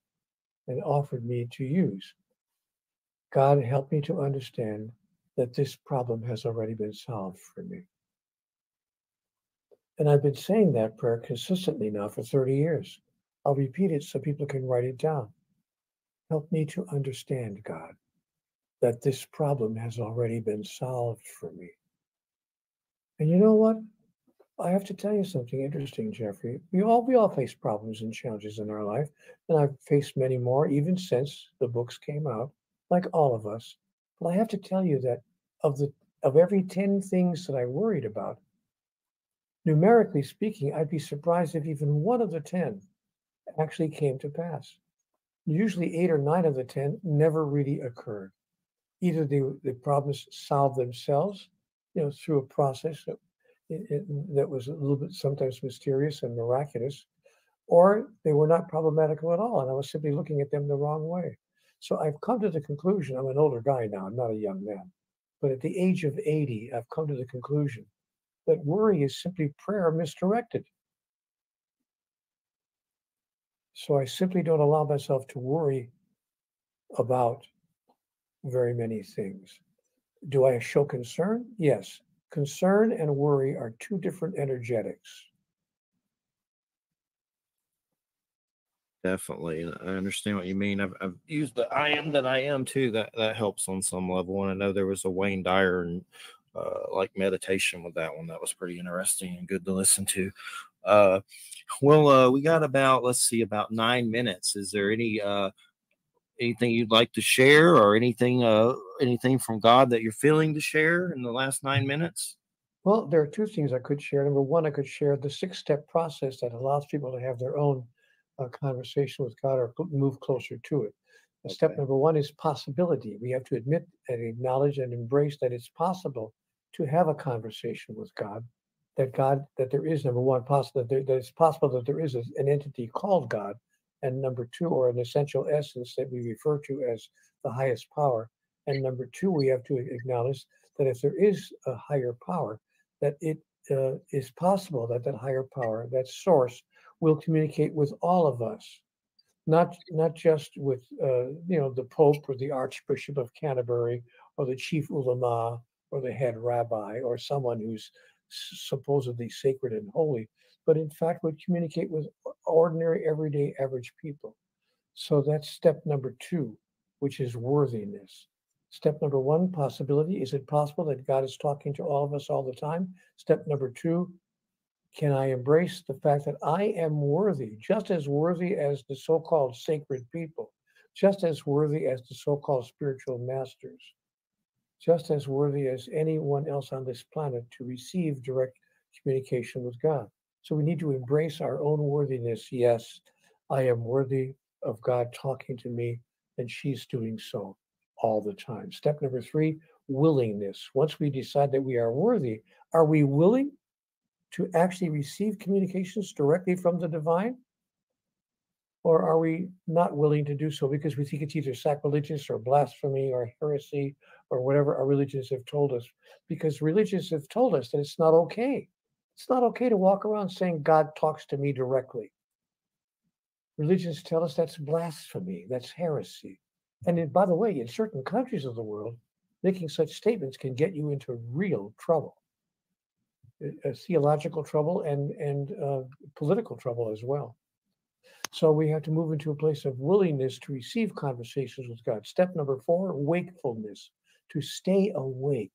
and offered me to use. God, help me to understand that this problem has already been solved for me. And I've been saying that prayer consistently now for 30 years. I'll repeat it so people can write it down. Help me to understand, God, that this problem has already been solved for me. And you know what? I have to tell you something interesting, Jeffrey. We all face problems and challenges in our life, and I've faced many more even since the books came out, like all of us. But I have to tell you that of the of every 10 things that I worried about, numerically speaking, I'd be surprised if even one of the 10 actually came to pass. Usually 8 or 9 of the 10 never really occurred. Either the problems solved themselves, through a process that was a little bit sometimes mysterious and miraculous, or they were not problematical at all, and I was simply looking at them the wrong way. So I've come to the conclusion, I'm an older guy now, I'm not a young man, but at the age of 80, I've come to the conclusion that worry is simply prayer misdirected. So I simply don't allow myself to worry about very many things. Do I show concern? Yes. Concern and worry are two different energetics. Definitely. I understand what you mean. I've used the I am that I am too. That helps on some level. And I know there was a Wayne Dyer and like meditation with that one. That was pretty interesting and good to listen to. Uh, we got about, let's see, about 9 minutes. Is there anything you'd like to share, or anything from God that you're feeling to share in the last 9 minutes? Well, there are two things I could share. Number one, I could share the 6-step process that allows people to have their own conversation with God or move closer to it. Step Okay. number one is possibility. We have to admit and acknowledge and embrace that it's possible to have a conversation with God. That there is, number one, possible that it's possible that there is an entity called God, and number two, or an essential essence that we refer to as the highest power. And number two, we have to acknowledge that if there is a higher power, that it is possible that that higher power, that source, will communicate with all of us, not just with the Pope or the Archbishop of Canterbury or the chief ulama or the head rabbi or someone who's supposedly sacred and holy, but in fact would communicate with ordinary, everyday, average people. So that's step number two, which is worthiness. Step number one, possibility. Is it possible that God is talking to all of us all the time? Step number two, can I embrace the fact that I am worthy, just as worthy as the so-called sacred people, just as worthy as the so-called spiritual masters, just as worthy as anyone else on this planet to receive direct communication with God? So we need to embrace our own worthiness. Yes, I am worthy of God talking to me, and she's doing so all the time. Step number three, willingness. Once we decide that we are worthy, are we willing to actually receive communications directly from the divine? Or are we not willing to do so because we think it's either sacrilegious or blasphemy or heresy or whatever our religions have told us? Because religions have told us that it's not okay. It's not okay to walk around saying God talks to me directly. Religions tell us that's blasphemy, that's heresy. And by the way, in certain countries of the world, making such statements can get you into real trouble. Theological trouble and political trouble as well. So we have to move into a place of willingness to receive conversations with God. Step number four, wakefulness, to stay awake,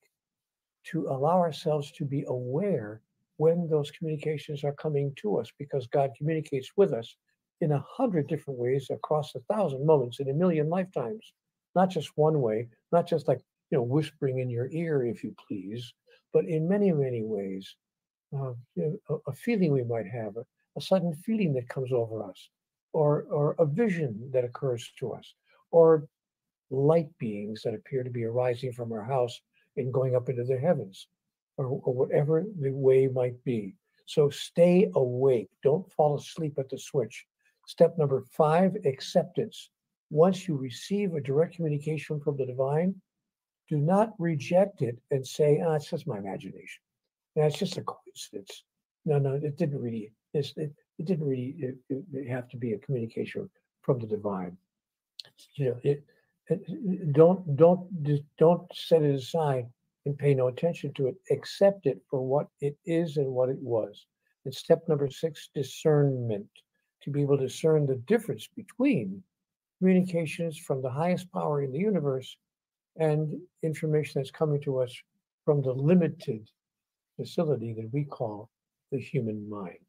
to allow ourselves to be aware when those communications are coming to us, because God communicates with us in 100 different ways across 1,000 moments in 1,000,000 lifetimes. Not just one way, not just like, whispering in your ear, if you please, but in many, many ways. A feeling we might have, a sudden feeling that comes over us, or a vision that occurs to us, or light beings that appear to be arising from our house and going up into the heavens, or whatever the way might be. So stay awake. Don't fall asleep at the switch. Step number five, acceptance. Once you receive a direct communication from the divine, do not reject it and say, it's just my imagination. It's just a coincidence. No, it didn't really. It didn't really have to be a communication from the divine. Don't set it aside and pay no attention to it. Accept it for what it is and what it was. And step number six, discernment. To be able to discern the difference between communications from the highest power in the universe and information that's coming to us from the limited facility that we call the human mind.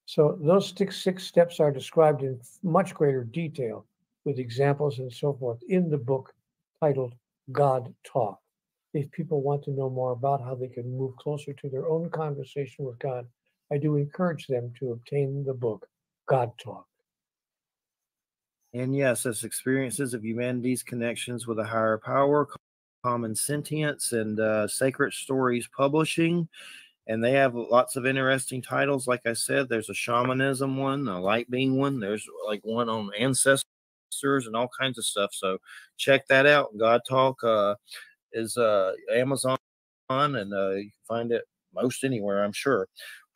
So those six steps are described in much greater detail with examples and so forth in the book titled God Talk. If people want to know more about how they can move closer to their own conversation with God, I do encourage them to obtain the book God Talk. And yes, as experiences of humanity's connections with a higher power, common sentience, and sacred stories publishing. And they have lots of interesting titles. Like I said, there's a shamanism one, a light being one. There's like one on ancestors and all kinds of stuff. So check that out. God Talk is Amazon, and you can find it most anywhere, I'm sure.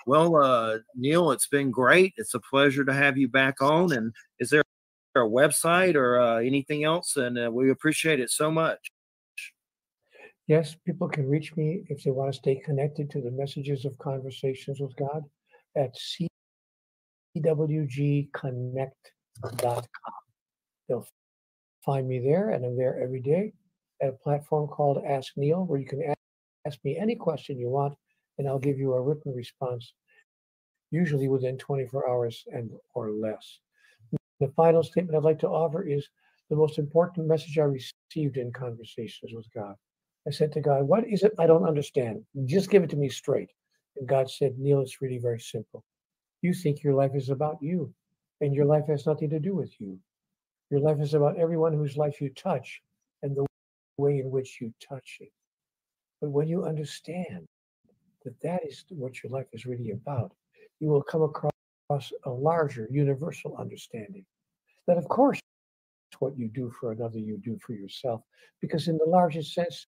Well, Neil, it's been great. It's a pleasure to have you back on. And is there a website or anything else? And we appreciate it so much. Yes, people can reach me if they want to stay connected to the messages of Conversations with God at cwgconnect.com. They'll find me there, and I'm there every day at a platform called Ask Neil, where you can ask me any question you want, and I'll give you a written response, usually within 24 hours or less. The final statement I'd like to offer is the most important message I received in Conversations with God. I said to God, what is it I don't understand? Just give it to me straight. And God said, Neil, it's really very simple. You think your life is about you, and your life has nothing to do with you. Your life is about everyone whose life you touch and the way in which you touch it. But when you understand that that is what your life is really about, you will come across a larger universal understanding that, of course, what you do for another, you do for yourself. Because in the largest sense,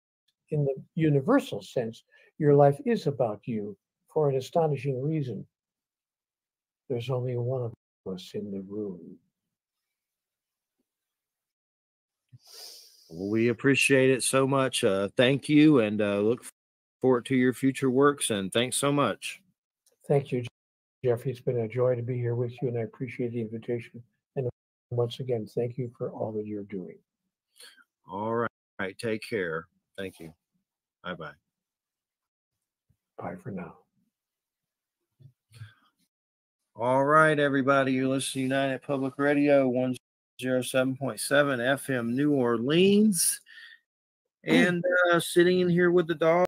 in the universal sense, your life is about you for an astonishing reason. There's only one of us in the room. Well, we appreciate it so much. Thank you, and look forward to your future works. And thanks so much. Thank you, Jeffrey. It's been a joy to be here with you, and I appreciate the invitation. And once again, thank you for all that you're doing. All right. Take care. Thank you. Bye-bye. Bye for now. All right, everybody. You're listening to United Public Radio 107.7 FM New Orleans. And sitting in here with the dog.